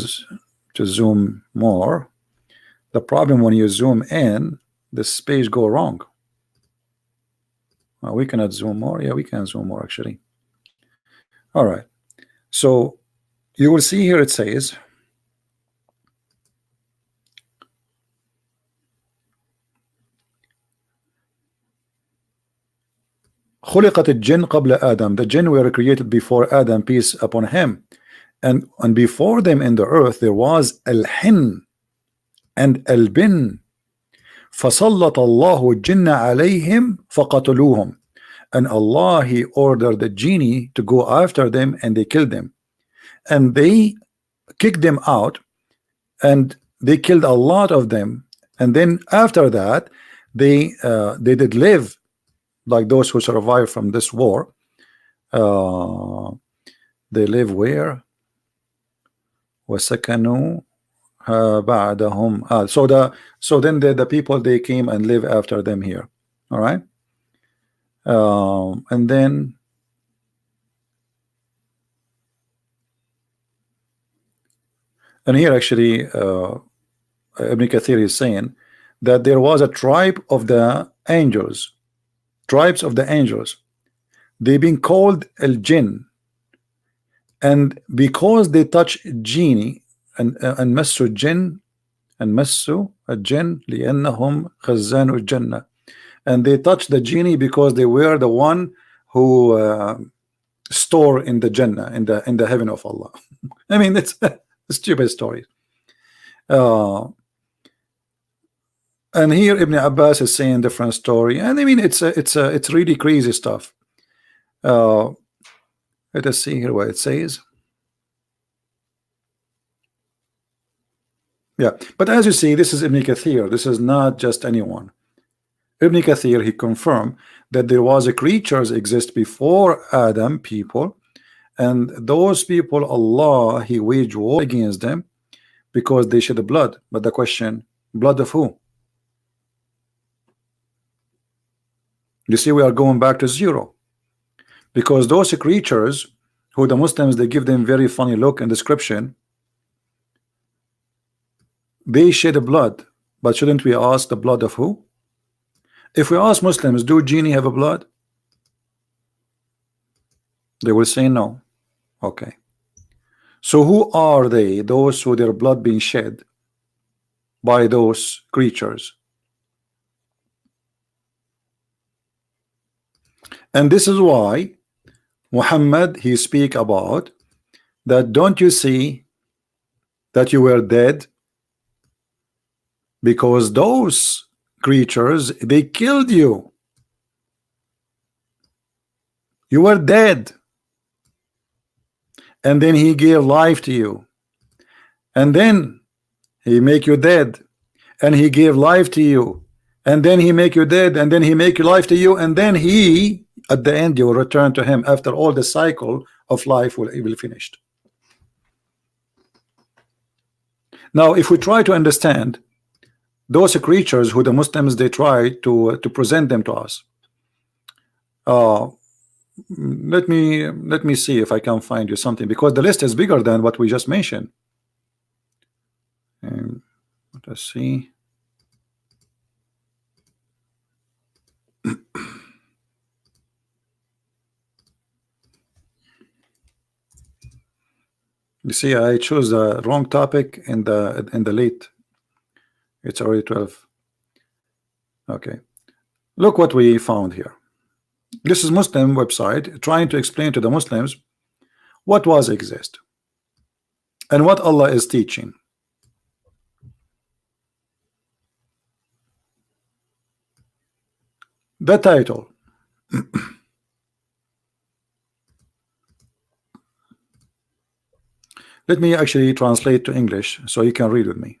zoom more. The problem when you zoom in, this page go wrong. We cannot zoom more. Yeah, we can zoom more actually. All right. So you will see here it says خلقت الجن قبل آدم. The jinn were created before Adam, peace upon him. And before them in the earth there was al-hin and al-bin. فَسَلَّطَ اللَّهُ الْجِنَّ عَلَيْهِمْ فَقَتُلُوهُم. And Allah, He ordered the genie to go after them, and they killed them. And they kicked them out, and they killed a lot of them. And then after that, they did live like those who survived from this war. They live where? وَسَكَنُوا بعدهم. So then the people, they came and live after them here. All right. And then here actually Ibn Kathir is saying that there was a tribe of the angels, tribes of the angels. They've been called al-jinn, and because they touch genie and مسوا الجن and مسوا الجن لأنهم خزان الجنة, and they touched the genie because they were the one who store in the Jannah, in the heaven of Allah. I mean, it's a stupid story. And here Ibn Abbas is saying different story, and I mean it's really crazy stuff. Let us see here what it says. Yeah, but as you see, this is Ibn Kathir. This is not just anyone. Ibn Kathir, he confirmed that there was a creatures exist before Adam, people, and those people, Allah, He waged war against them because they shed blood. But the question, blood of who? You see, we are going back to zero, because those creatures who the Muslims, they give them very funny look and description. They shed blood, but shouldn't we ask the blood of who? If we ask Muslims, do genie have a blood? They will say no. Okay. So who are they? Those who their blood being shed by those creatures. And this is why Muhammad, he speak about that. Don't you see that you were dead? Because those creatures, they killed you. You were dead. And then he gave life to you. And then he make you dead. And he gave life to you. And then he make you dead. And then he make life to you. And then he, at the end, you will return to him after all the cycle of life will be finished. Now, if we try to understand those creatures who the Muslims, they try to present them to us. Let me see if I can find you something, because the list is bigger than what we just mentioned. And let us see. You see, I chose the wrong topic in the late. It's already 12. Okay, look what we found here. This is Muslim website trying to explain to the Muslims what was exist and what Allah is teaching. The title. Let me actually translate to English so you can read with me.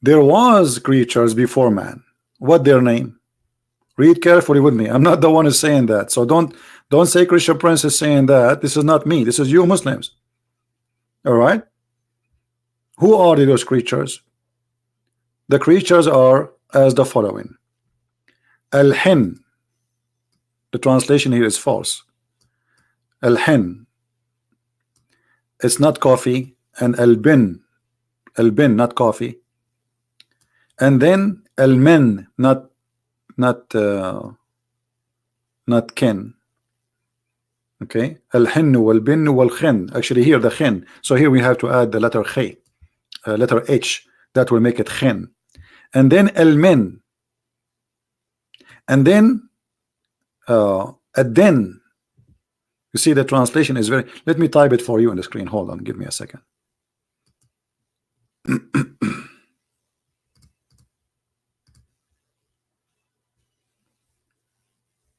There was creatures before man. What their name? Read carefully with me. I'm not the one who's saying that. So don't say Christian Prince is saying that. This is not me. This is you Muslims. All right. Who are those creatures? The creatures are as the following. Al-Hin. The translation here is false. Al-Hin. It's not coffee. And Al-Bin. Al-Bin, not coffee. And then Al-Min, not not kin. Okay, al-hin wal-bin wal-khin. Actually, here the khin. So here we have to add the letter khay, letter H. That will make it khin. And then al-min. And then ad-din. You see, the translation is very. Let me type it for you on the screen. Hold on, give me a second.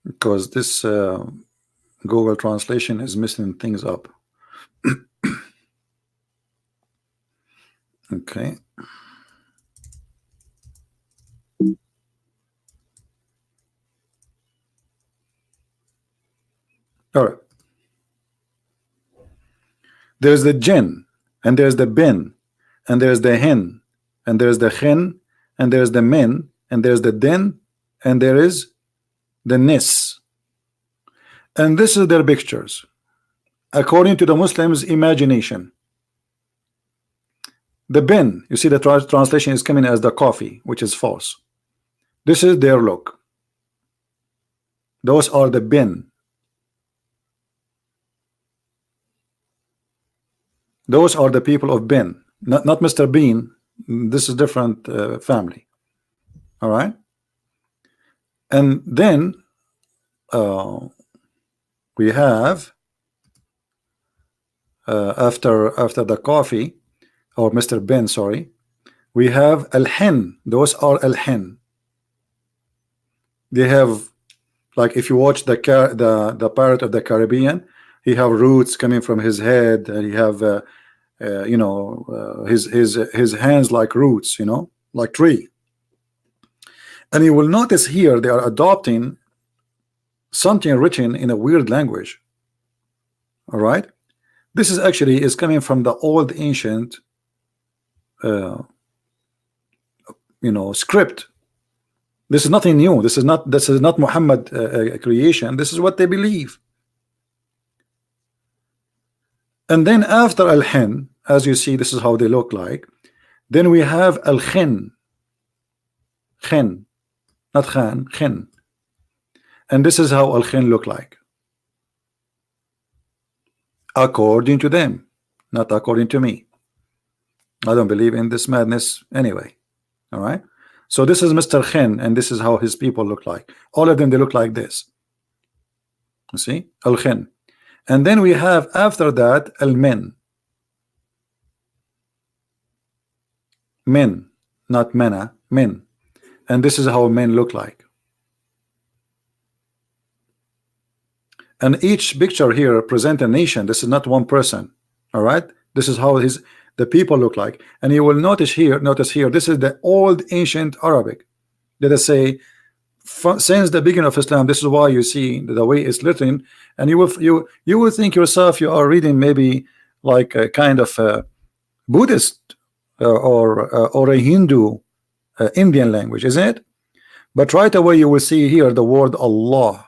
Because this Google translation is messing things up. Okay. All right. There's the jinn, and there's the bin, and there's the hin, and there's the khin, and there's the min, and there's the din, and there is the nis. And this is their pictures according to the Muslims' imagination. The bin, you see, the translation is coming as the coffee, which is false. This is their look. Those are the bin. Those are the people of bin, not Mr. Bean. This is different family. All right. And then we have after the coffee, or Mr. Ben, sorry, we have al-hin. Those are al-hin. They have, like, if you watch the Pirate of the Caribbean, he have roots coming from his head, and he have you know, his hands like roots, you know, like tree. And you will notice here they are adopting something written in a weird language. All right, this is actually is coming from the old ancient you know, script. This is nothing new. This is not Muhammad creation. This is what they believe. And then after al-hin, as you see, this is how they look like. Then we have al-khin, khin, not khan, khin. And this is how al-khin look like, according to them, not according to me. I don't believe in this madness anyway. All right. So this is Mr. Khin, and this is how his people look like. All of them, they look like this. You see, al-khin. And then we have after that al-min. Men, not mena, men. And this is how men look like. And each picture here present a nation. This is not one person. All right. This is how the people look like. And you will notice here, this is the old ancient Arabic. Let us say, since the beginning of Islam, this is why you see the way it's written, and you will think yourself you are reading maybe like a kind of a Buddhist or a Hindu Indian language, isn't it? But right away you will see here the word Allah.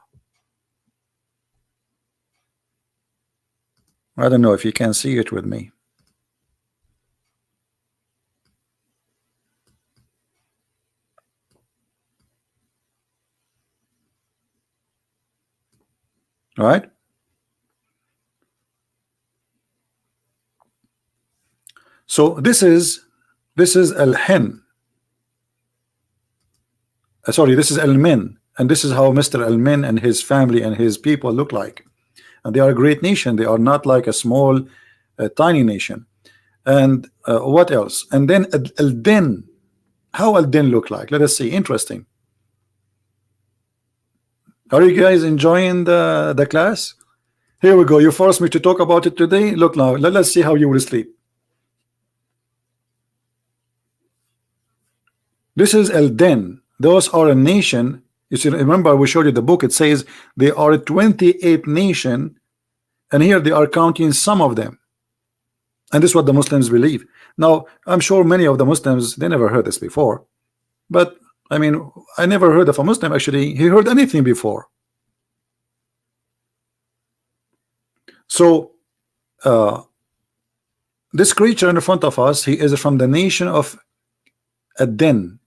I don't know if you can see it with me. Right? So this is al-hin. Sorry, this is al-min, and this is how Mr. al-min and his family and his people look like. And they are a great nation. They are not like a small, tiny nation. And what else? And then al-din. How al-din look like? Let us see. Interesting. Are you guys enjoying the class? Here we go. You forced me to talk about it today. Look now. Let's see how you will sleep. This is al-din. Those are a nation. You see, remember we showed you the book. It says they are a 28 nation, and here they are counting some of them. And this is what the Muslims believe. Now, I'm sure many of the Muslims, they never heard this before. But I mean, I never heard of a Muslim actually he heard anything before. So this creature in front of us, he is from the nation of ad-din.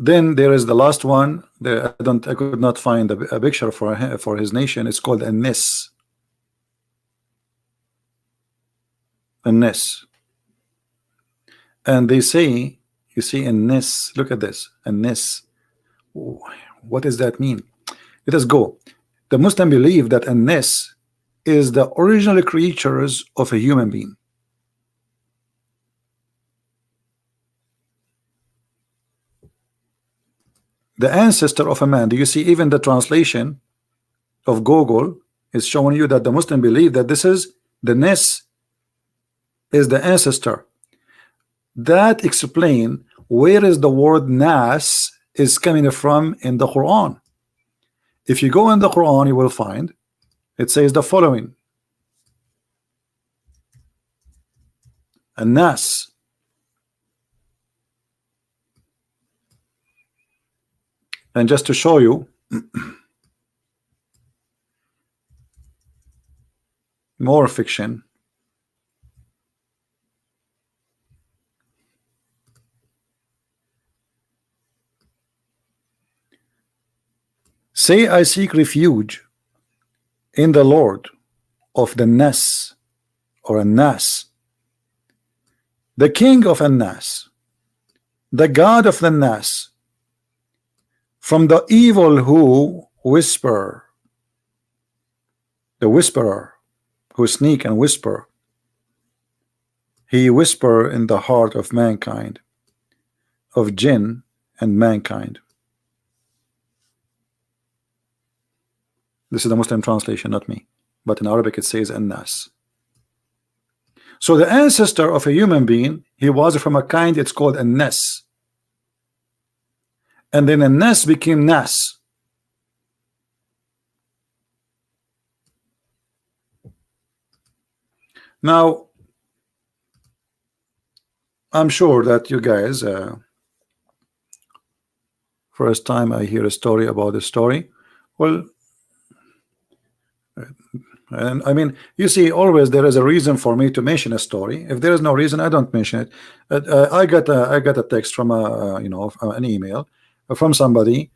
Then there is the last one. There, I could not find a picture for his nation. It's called An-Nis. An-Nis. And they say, you see, An-Nis. Look at this. An-Nis. What does that mean? Let us go. The Muslim believe that An-Nis is the original creatures of a human being. The ancestor of a man. Do you see even the translation of Google is showing you that the Muslim believe that this is the Nis is the ancestor. That explain where is the word Nas is coming from in the Quran. If you go in the Quran, you will find it says the following: An-Nas. And just to show you more fiction, say, I seek refuge in the Lord of the Nas, or An-Nas, the king of An-Nas, the God of the Nas, from the evil who whisper, the whisperer who sneak and whisper. He whisper in the heart of mankind, of jinn and mankind. This is the Muslim translation, not me, but in Arabic it says An-Nas. So the ancestor of a human being, he was from a kind, it's called An-Nas. And then An-Nas became Nas. Now, I'm sure that you guys, first time I hear a story about a story, well, and I mean, you see, always there is a reason for me to mention a story. If there is no reason, I don't mention it. I got a text from an email from somebody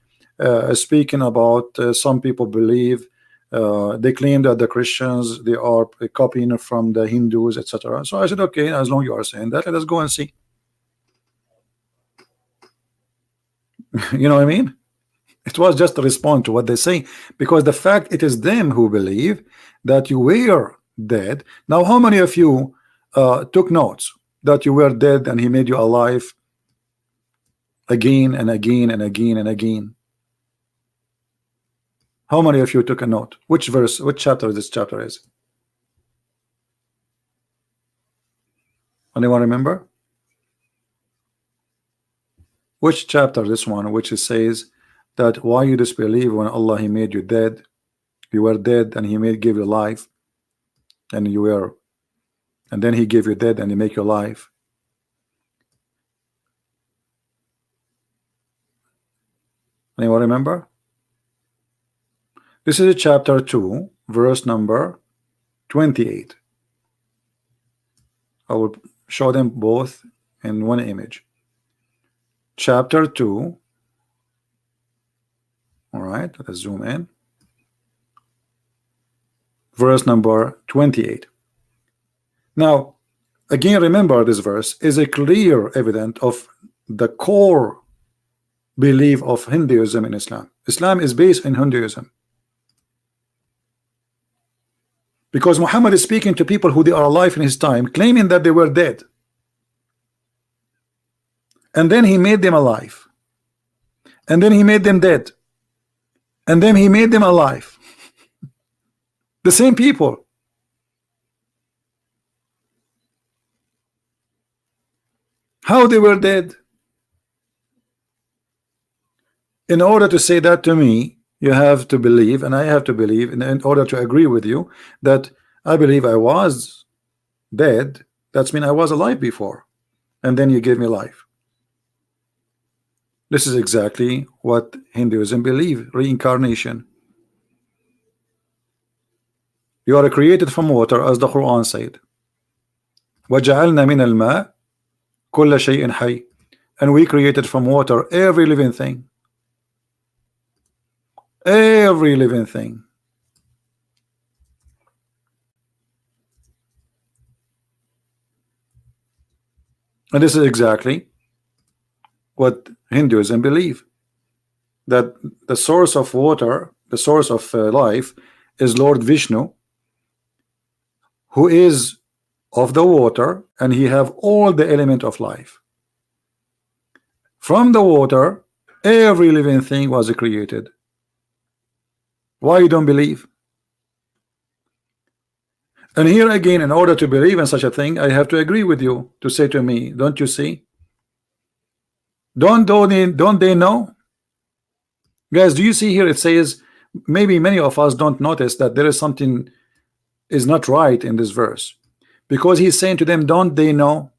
speaking about some people believe they claim that the Christians, they are copying from the Hindus, etc. So I said, okay, as long as you are saying that, let us go and see. You know what I mean? It was just to respond to what they say, because the fact it is them who believe that you were dead. Now, how many of you took notes that you were dead and he made you alive again and again and again and again? How many of you took a note? Which verse, which chapter this chapter is? Anyone remember? Which chapter this one, which it says that why you disbelieve when Allah he made you dead, you were dead and he gave you life, and you were, and then he gave you dead and he make you alive. Anyone remember? This is chapter 2, verse number 28. I will show them both in one image. Chapter 2. All right, let us zoom in. Verse number 28. Now, again, remember this verse is a clear evidence of the core belief of Hinduism and Islam. Islam is based in Hinduism. Because Muhammad is speaking to people who they are alive in his time, claiming that they were dead. And then he made them alive. And then he made them dead. And then he made them alive. The same people. How they were dead? In order to say that to me, you have to believe, and I have to believe, in order to agree with you, that I believe I was dead. That's mean I was alive before. And then you gave me life. This is exactly what Hinduism believe, reincarnation. You are created from water, as the Quran said. وَجَعَلْنَا مِنَ الْمَاءِ كُلَّ شَيْءٍ حَيٍّ. and we created from water every living thing. Every living thing. And this is exactly what Hinduism believe, that the source of water, the source of life, is Lord Vishnu, who is of the water, and he have all the element of life. From the water, every living thing was created. Why you don't believe? And here again, in order to believe in such a thing, I have to agree with you, to say to me, don't you see? Don't they know? Guys, do you see here it says, maybe many of us don't notice that there is something is not right in this verse, because he's saying to them, don't they know?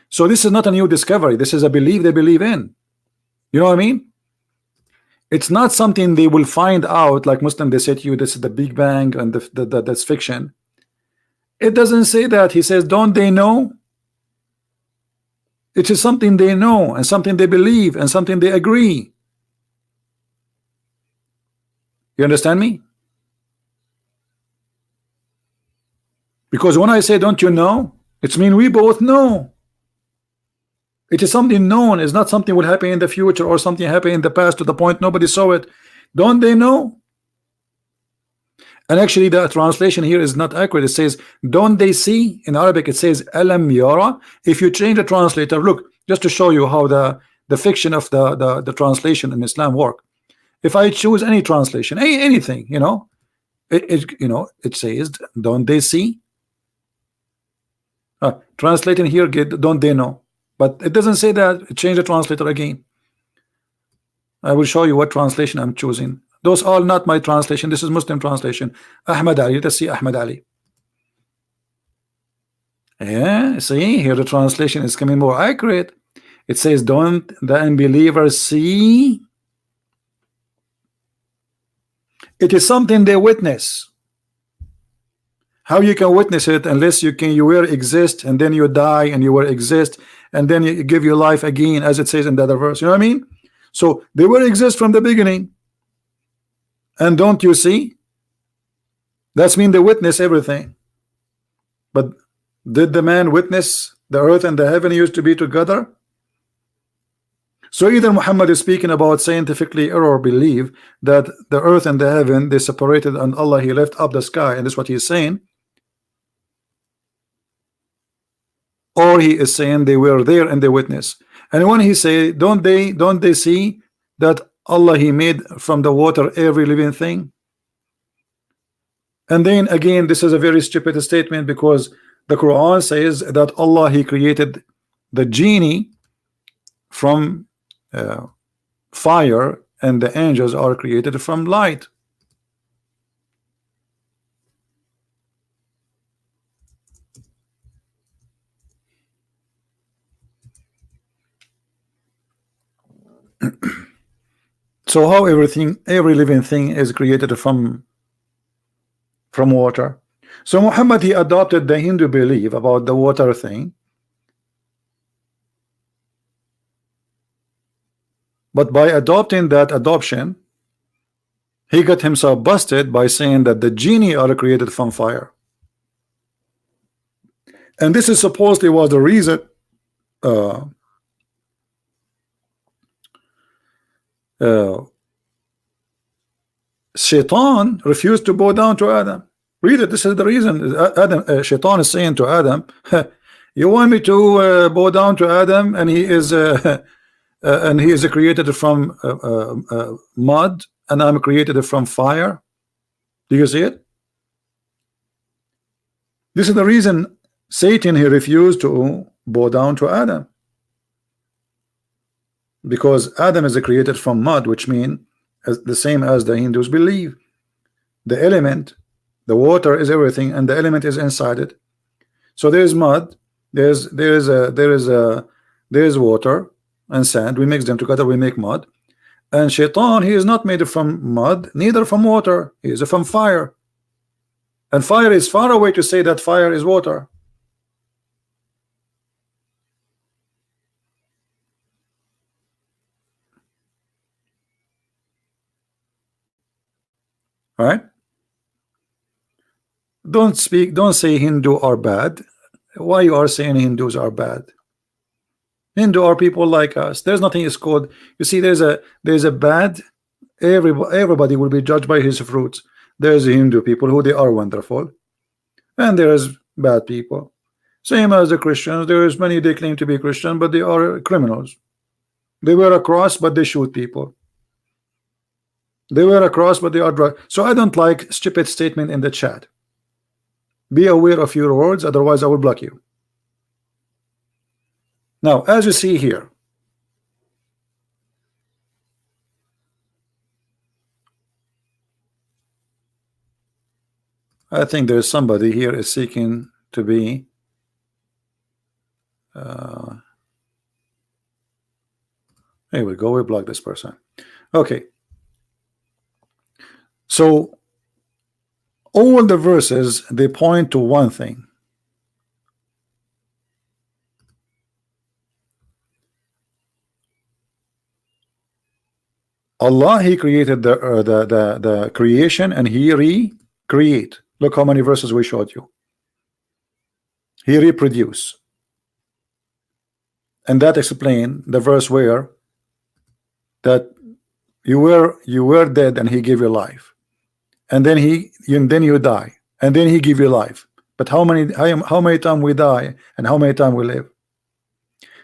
So this is not a new discovery, this is a belief they believe in. You know what I mean? It's not something they will find out, like Muslim, they say to you, this is the Big Bang and that's fiction. It doesn't say that. He says, don't they know? It is something they know, and something they believe, and something they agree. You understand me? Because when I say, don't you know, it's mean we both know. It is something known. It's not something will happen in the future or something happened in the past to the point nobody saw it. Don't they know? And actually the translation here is not accurate. It says, don't they see? In Arabic it says alam yara. If you change the translator, look, just to show you how the fiction of the translation in Islam work. If I choose any translation, anything, you know, it says, don't they see? Translating here, don't they know? But it doesn't say that. Change the translator again. I will show you what translation I'm choosing. Those are not my translation. This is Muslim translation. Ahmad Ali. Let's see Ahmad Ali. Yeah, see here the translation is coming more accurate. It says, don't the unbelievers see? It is something they witness. How you can witness it unless you will exist, and then you die, and you will exist, and then you give your life again, as it says in the other verse. You know what I mean? So they will exist from the beginning. And don't you see? That's mean they witness everything. But did the man witness the earth and the heaven used to be together? So either Muhammad is speaking about scientifically or believe that the earth and the heaven they separated, and Allah he left up the sky, and that's what he's saying, or he is saying they were there and they witness. And when he say, don't they see that Allah he made from the water every living thing? And then again, this is a very stupid statement, because the Quran says that Allah he created the genie from fire, and the angels are created from light. So how every living thing is created from water? So Muhammad he adopted the Hindu belief about the water thing, but by adopting that adoption, he got himself busted by saying that the genie are created from fire. And this is supposedly was the reason Shaitan refused to bow down to Adam. Read it. This is the reason. Shaitan is saying to Adam, you want me to bow down to Adam, and he is created from mud, and I'm created from fire. Do you see it? This is the reason Satan he refused to bow down to Adam, because Adam is created from mud, which means the same as the Hindus believe. The element, the water is everything, and the element is inside it. So there's mud, there's water and sand. We mix them together, we make mud. And Shaitan, he is not made from mud, neither from water. He is from fire. And fire is far away to say that fire is water. right? Don't say Hindu are bad. Why you are saying Hindus are bad? Hindu are people like us. There's nothing is called, you see, there's a bad, everybody will be judged by his fruits. There's Hindu people who they are wonderful, and there's bad people. Same as the Christians, there is many they claim to be Christian, but they are criminals. They wear a cross, but they shoot people. They wear a cross, but they are drug. So I don't like stupid statement in the chat. Be aware of your words, otherwise I will block you. Now, as you see here, I think there's somebody here is seeking to be here we go, we block this person. Okay, so all the verses, they point to one thing. Allah, he created the creation, and he recreate. Look how many verses we showed you. He reproduce, and that explain the verse where that you were dead and he gave you life, and then you die, and then he give you life. But how many times we die and how many times we live?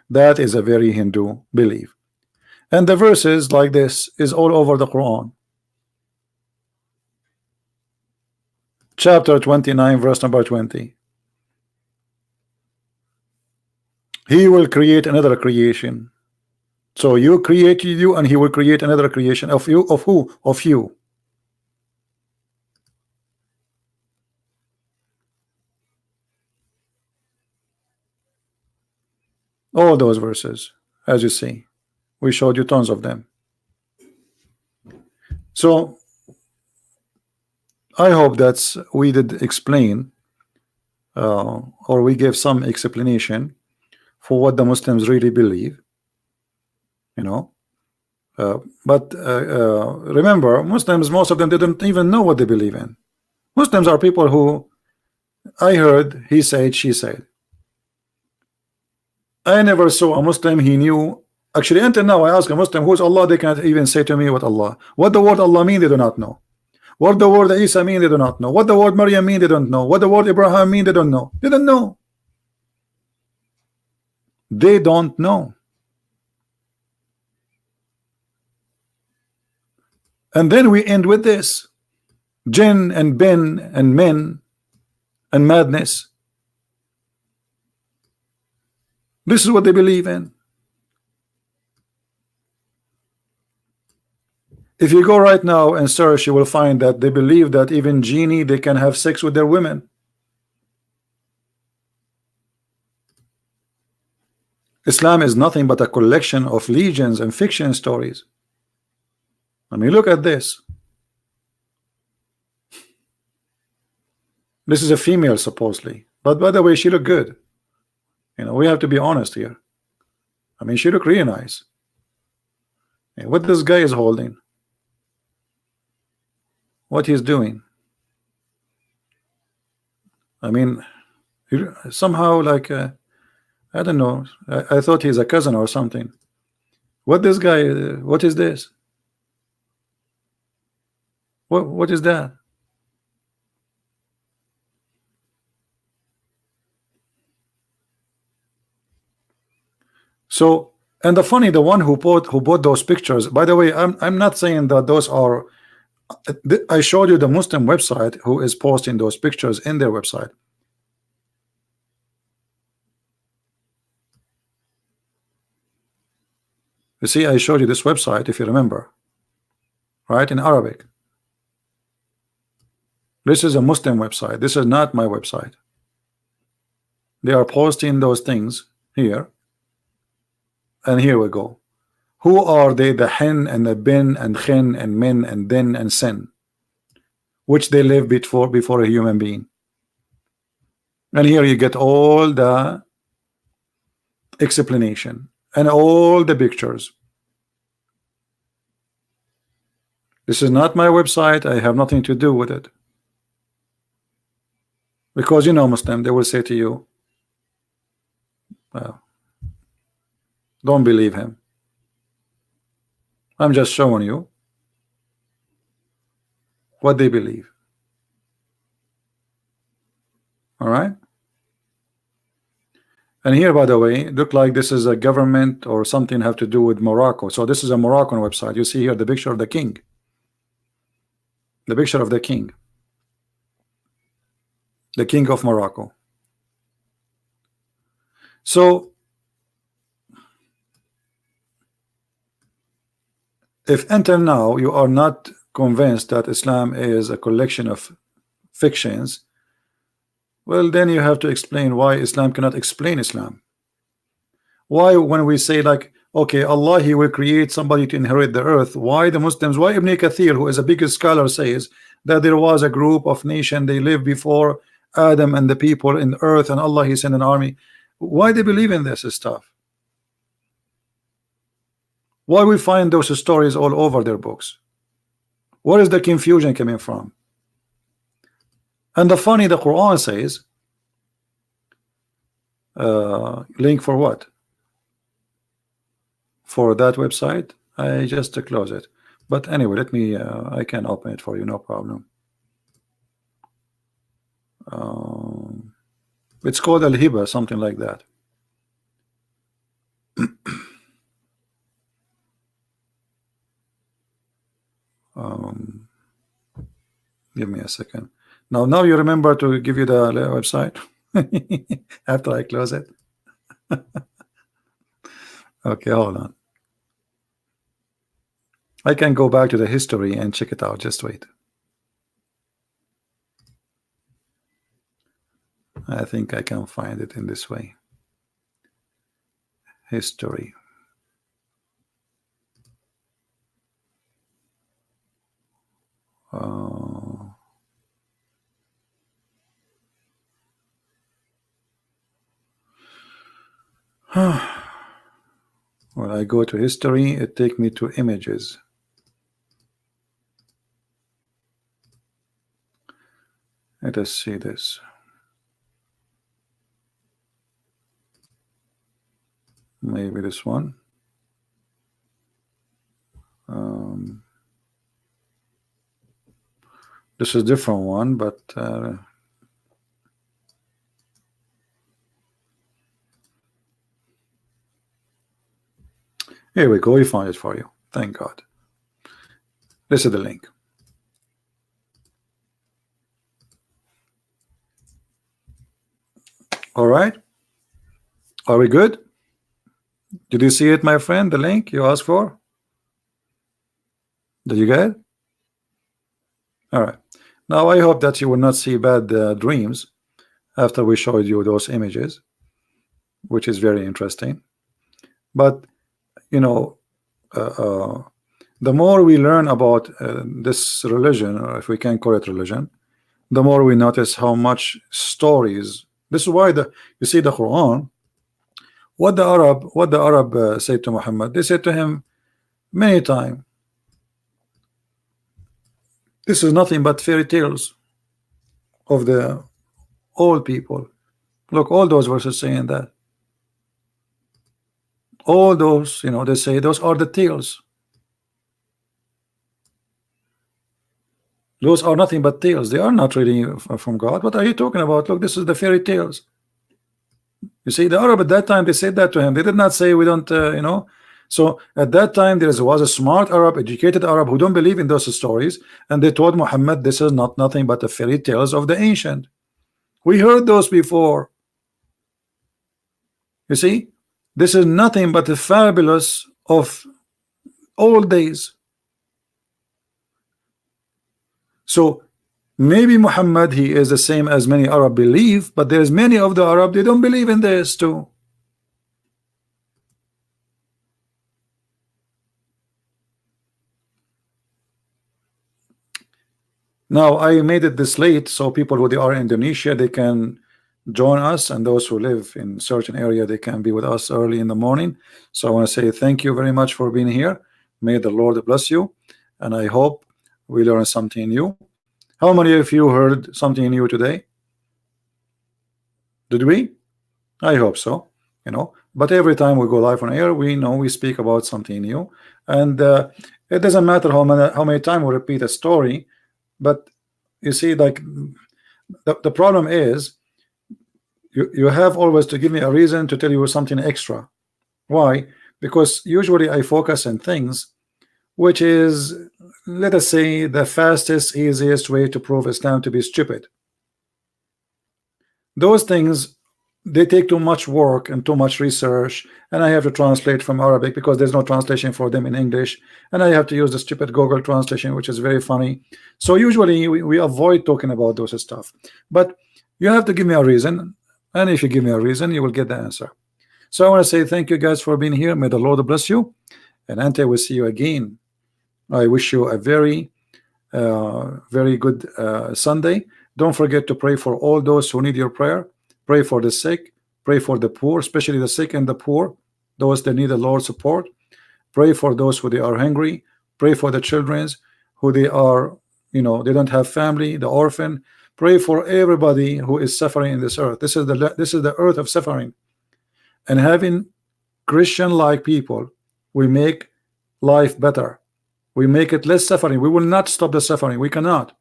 That is a very Hindu belief. And the verses like this is all over the Quran. Chapter 29, verse number 20. He will create another creation. So you create you, and he will create another creation of you. Of who? Of you. All those verses, as you see, we showed you tons of them. So I hope that we did explain or we gave some explanation for what the Muslims really believe, you know. But remember, Muslims, most of them, they don't even know what they believe in. Muslims are people who, I heard, he said, she said. I never saw a Muslim he knew. Actually, until now, I ask a Muslim who's Allah, they can't even say to me what Allah. What the word Allah mean, they do not know. What the word Isa mean, they do not know. What the word Maryam mean, they don't know. What the word Abraham mean, they don't know. They don't know. They don't know. And then we end with this: jinn and bin and men and madness. This is what they believe in. If you go right now and search, you will find that they believe that even genie, they can have sex with their women. Islam is nothing but a collection of legends and fiction stories. I mean, look at this. This is a female, supposedly, but by the way, she looked good. You know, we have to be honest here. I mean, she looked really nice. And what this guy is holding, what he's doing, I mean, somehow like I don't know. I thought he's a cousin or something. What this guy? What is this? What is that? So, and the funny, the one who bought those pictures. By the way, I'm not saying that those are. I showed you the Muslim website who is posting those pictures in their website. You see, I showed you this website, if you remember, right, in Arabic. This is a Muslim website. This is not my website. They are posting those things here, and here we go. Who are they? The hen and the bin and khin and min and din and sin, which they live before a human being. And here you get all the explanation and all the pictures. This is not my website. I have nothing to do with it. Because you know, Muslim, they will say to you, well, don't believe him. I'm just showing you what they believe. All right. And here, by the way, look like this is a government or something have to do with Morocco. So this is a Moroccan website. You see here the picture of the king. The picture of the king. The king of Morocco. So if until now you are not convinced that Islam is a collection of fictions, well, then you have to explain why Islam cannot explain Islam. Why, when we say like, okay, Allah, he will create somebody to inherit the earth, why the Muslims, why Ibn Kathir, who is a big scholar, says that there was a group of nation, they lived before Adam and the people in the earth, and Allah, he sent an army. Why they believe in this stuff? Why we find those stories all over their books? Where is the confusion coming from? And the funny, the Quran says, link for what? For that website? I just close it. But anyway, let me, I can open it for you, no problem. It's called Al-Hiba, something like that. Give me a second. Now you remember to give you the website after I close it. Okay, hold on. I can go back to the history and check it out. Just wait. I think I can find it in this way. History. When I go to history, it takes me to images. Let us see this. Maybe this one. This is a different one, but here we go. We found it for you. Thank God. This is the link. All right. Are we good? Did you see it, my friend? The link you asked for? Did you get it? All right. Now I hope that you will not see bad dreams after we showed you those images, which is very interesting. But you know, the more we learn about this religion, or if we can call it religion, the more we notice how much stories. This is why you see the Quran. What the Arab said to Muhammad, they said to him many times, this is nothing but fairy tales of the old people. Look, all those verses saying that. All those, you know, they say those are the tales. Those are nothing but tales. They are not really from God. What are you talking about? Look, this is the fairy tales. You see, the Arab at that time, they said that to him. They did not say we don't, you know. So at that time, there was a smart Arab, educated Arab who don't believe in those stories, and they told Muhammad, this is nothing but the fairy tales of the ancient. We heard those before. You see, this is nothing but the fabulous of old days. So maybe Muhammad, he is the same as many Arab believe, but there's many of the Arab, they don't believe in this too. Now I made it this late so people who are in Indonesia, they can join us, and those who live in certain area, they can be with us early in the morning. So I want to say thank you very much for being here. May the Lord bless you, and I hope we learn something new. How many of you heard something new today? Did we? I hope so. But every time we go live on air, we know we speak about something new, and it doesn't matter how many times we repeat a story. But you see, like the problem is, you have always to give me a reason to tell you something extra. Why? Because usually I focus on things which is, let us say, the fastest, easiest way to prove Islam to be stupid. Those things, they take too much work and too much research, and I have to translate from Arabic because there's no translation for them in English, and I have to use the stupid Google translation, which is very funny. So usually we avoid talking about those stuff, but you have to give me a reason, and if you give me a reason, you will get the answer. So I want to say thank you guys for being here. May the Lord bless you, and until we see you again, I wish you a very very good Sunday. Don't forget to pray for all those who need your prayer. Pray for the sick, pray for the poor, especially the sick and the poor, those that need the Lord's support. Pray for those who they are hungry. Pray for the children who they are, they don't have family, the orphan. Pray for everybody who is suffering in this earth. This is the earth of suffering. And having Christian-like people, we make life better. We make it less suffering. We will not stop the suffering. We cannot,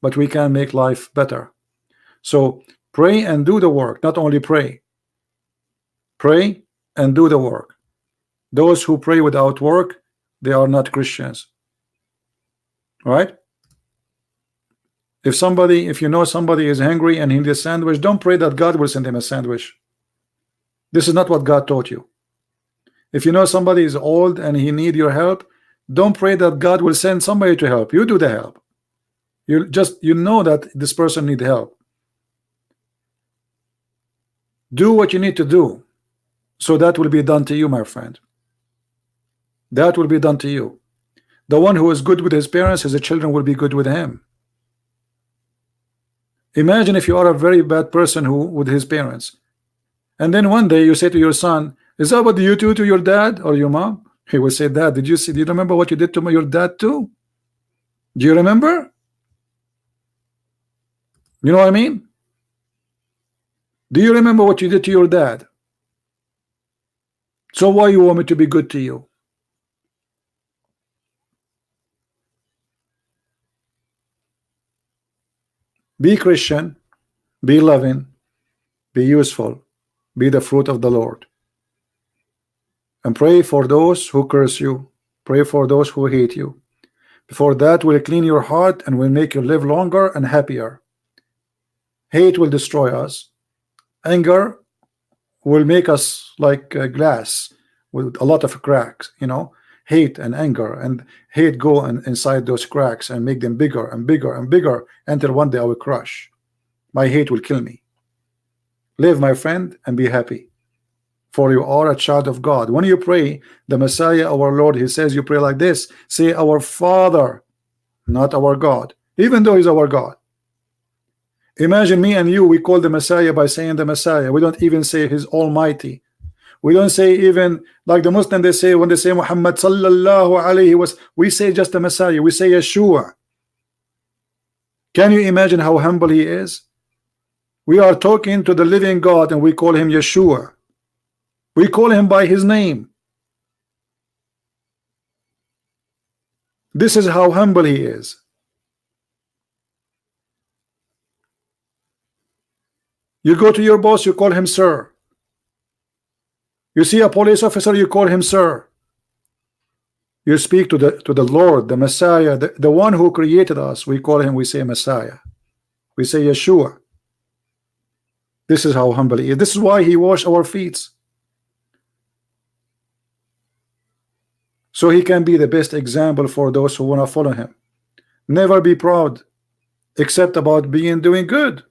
but we can make life better. So pray and do the work. Not only pray and do the work. Those who pray without work, they are not Christians. Right? If you know somebody is hungry and he needs a sandwich, don't pray that God will send him a sandwich. This is not what God taught you. If you know somebody is old and he need your help, don't pray that God will send somebody to help. You do the help. You know that this person need help. Do what you need to do, so that will be done to you, my friend. That will be done to you. The one who is good with his parents, his children will be good with him. Imagine if you are a very bad person with his parents, and then one day you say to your son, is that what you do to your dad or your mom? He will say, Dad, do you remember what you did to your dad too? Do you remember? You know what I mean? Do you remember what you did to your dad? So why you want me to be good to you? Be Christian, be loving, be useful, be the fruit of the Lord. And pray for those who curse you. Pray for those who hate you. For that will clean your heart and will make you live longer and happier. Hate will destroy us. Anger will make us like glass with a lot of cracks. Hate and anger and hate go inside those cracks and make them bigger and bigger and bigger until one day I will crush. My hate will kill me. Live, my friend, and be happy, for you are a child of God. When you pray the Messiah, our Lord, he says you pray like this. Say our Father, not our God, even though he's our God. Imagine me and you, we call the Messiah by saying the Messiah. We don't even say his Almighty. We don't say even like the Muslim, they say when they say Muhammad sallallahu alayhi was, we say just the Messiah. We say Yeshua. Can you imagine how humble he is? We are talking to the living God and we call him Yeshua. We call him by his name. This is how humble he is. You go to your boss, you call him sir. You see a police officer, you call him sir. You speak to the Lord, the Messiah, the one who created us. We call him, we say Messiah. We say Yeshua. This is how humble he is. This is why he washed our feet, so he can be the best example for those who want to follow him. Never be proud except about doing good,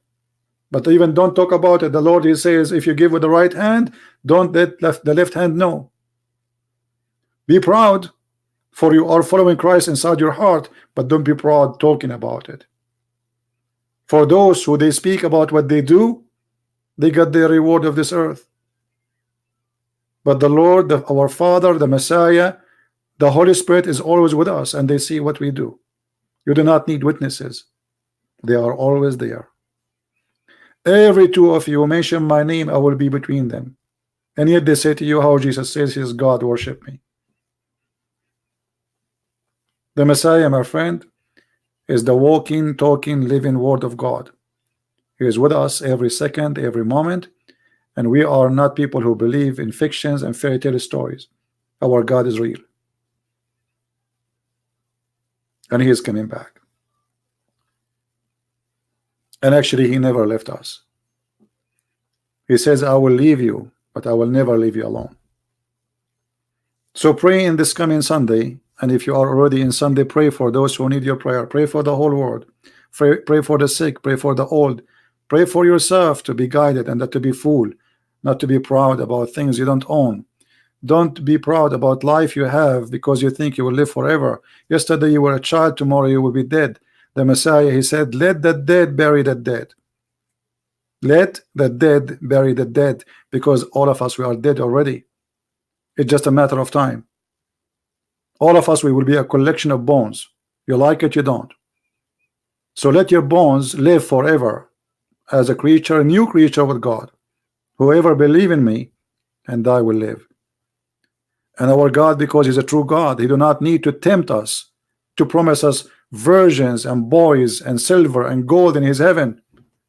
but even don't talk about it. The Lord, he says, if you give with the right hand, don't let the left hand know. Be proud, for you are following Christ inside your heart, but don't be proud talking about it. For those who they speak about what they do, they got their reward of this earth. But the Lord, our Father, the Messiah, the Holy Spirit is always with us, and they see what we do. You do not need witnesses. They are always there. Every two of you mention my name, I will be between them. And yet they say to you how Jesus says he is God, worship me. The Messiah, my friend, is the walking, talking, living word of God. He is with us every second, every moment, and we are not people who believe in fictions and fairy tale stories. Our God is real, and he is coming back. And actually, he never left us. He says, I will leave you, but I will never leave you alone. So pray in this coming Sunday, and if you are already in Sunday, pray for those who need your prayer. Pray for the whole world. Pray for the sick. Pray for the old. Pray for yourself to be guided and not to be fooled, not to be proud about things you don't own. Don't be proud about life you have because you think you will live forever. Yesterday you were a child, tomorrow you will be dead. The Messiah, he said, let the dead bury the dead. Let the dead bury the dead, because all of us, we are dead already. It's just a matter of time. All of us, we will be a collection of bones. You like it, you don't. So let your bones live forever as a creature, a new creature with God. Whoever believe in me and I will live. And our God, because he's a true God, he do not need to tempt us to promise us virgins and boys and silver and gold in his heaven,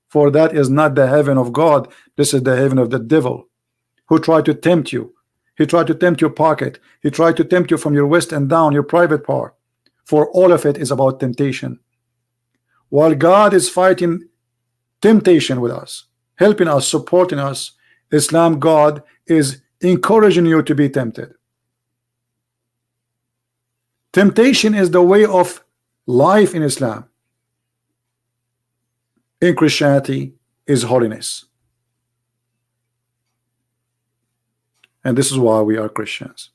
for that is not the heaven of God. This is the heaven of the devil, who tried to tempt you. He tried to tempt your pocket. He tried to tempt you from your waist and down, your private part. For all of it is about temptation. While God is fighting temptation with us, helping us, supporting us, Islam God is encouraging you to be tempted. Temptation is the way of life in Islam. In Christianity is holiness. And this is why we are Christians.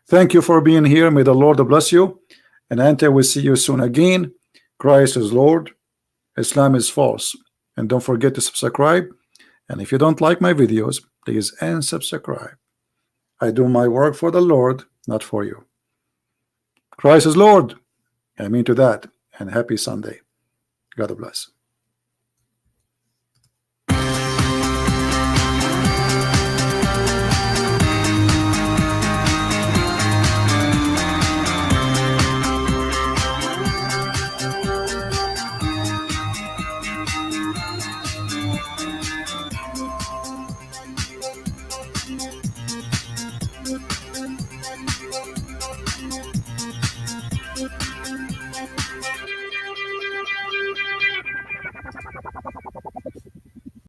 Thank you for being here. May the Lord bless you. And until we see you soon again, Christ is Lord, Islam is false. And don't forget to subscribe. And if you don't like my videos, please unsubscribe. I do my work for the Lord, not for you. Christ is Lord. I mean to that. And happy Sunday. God bless.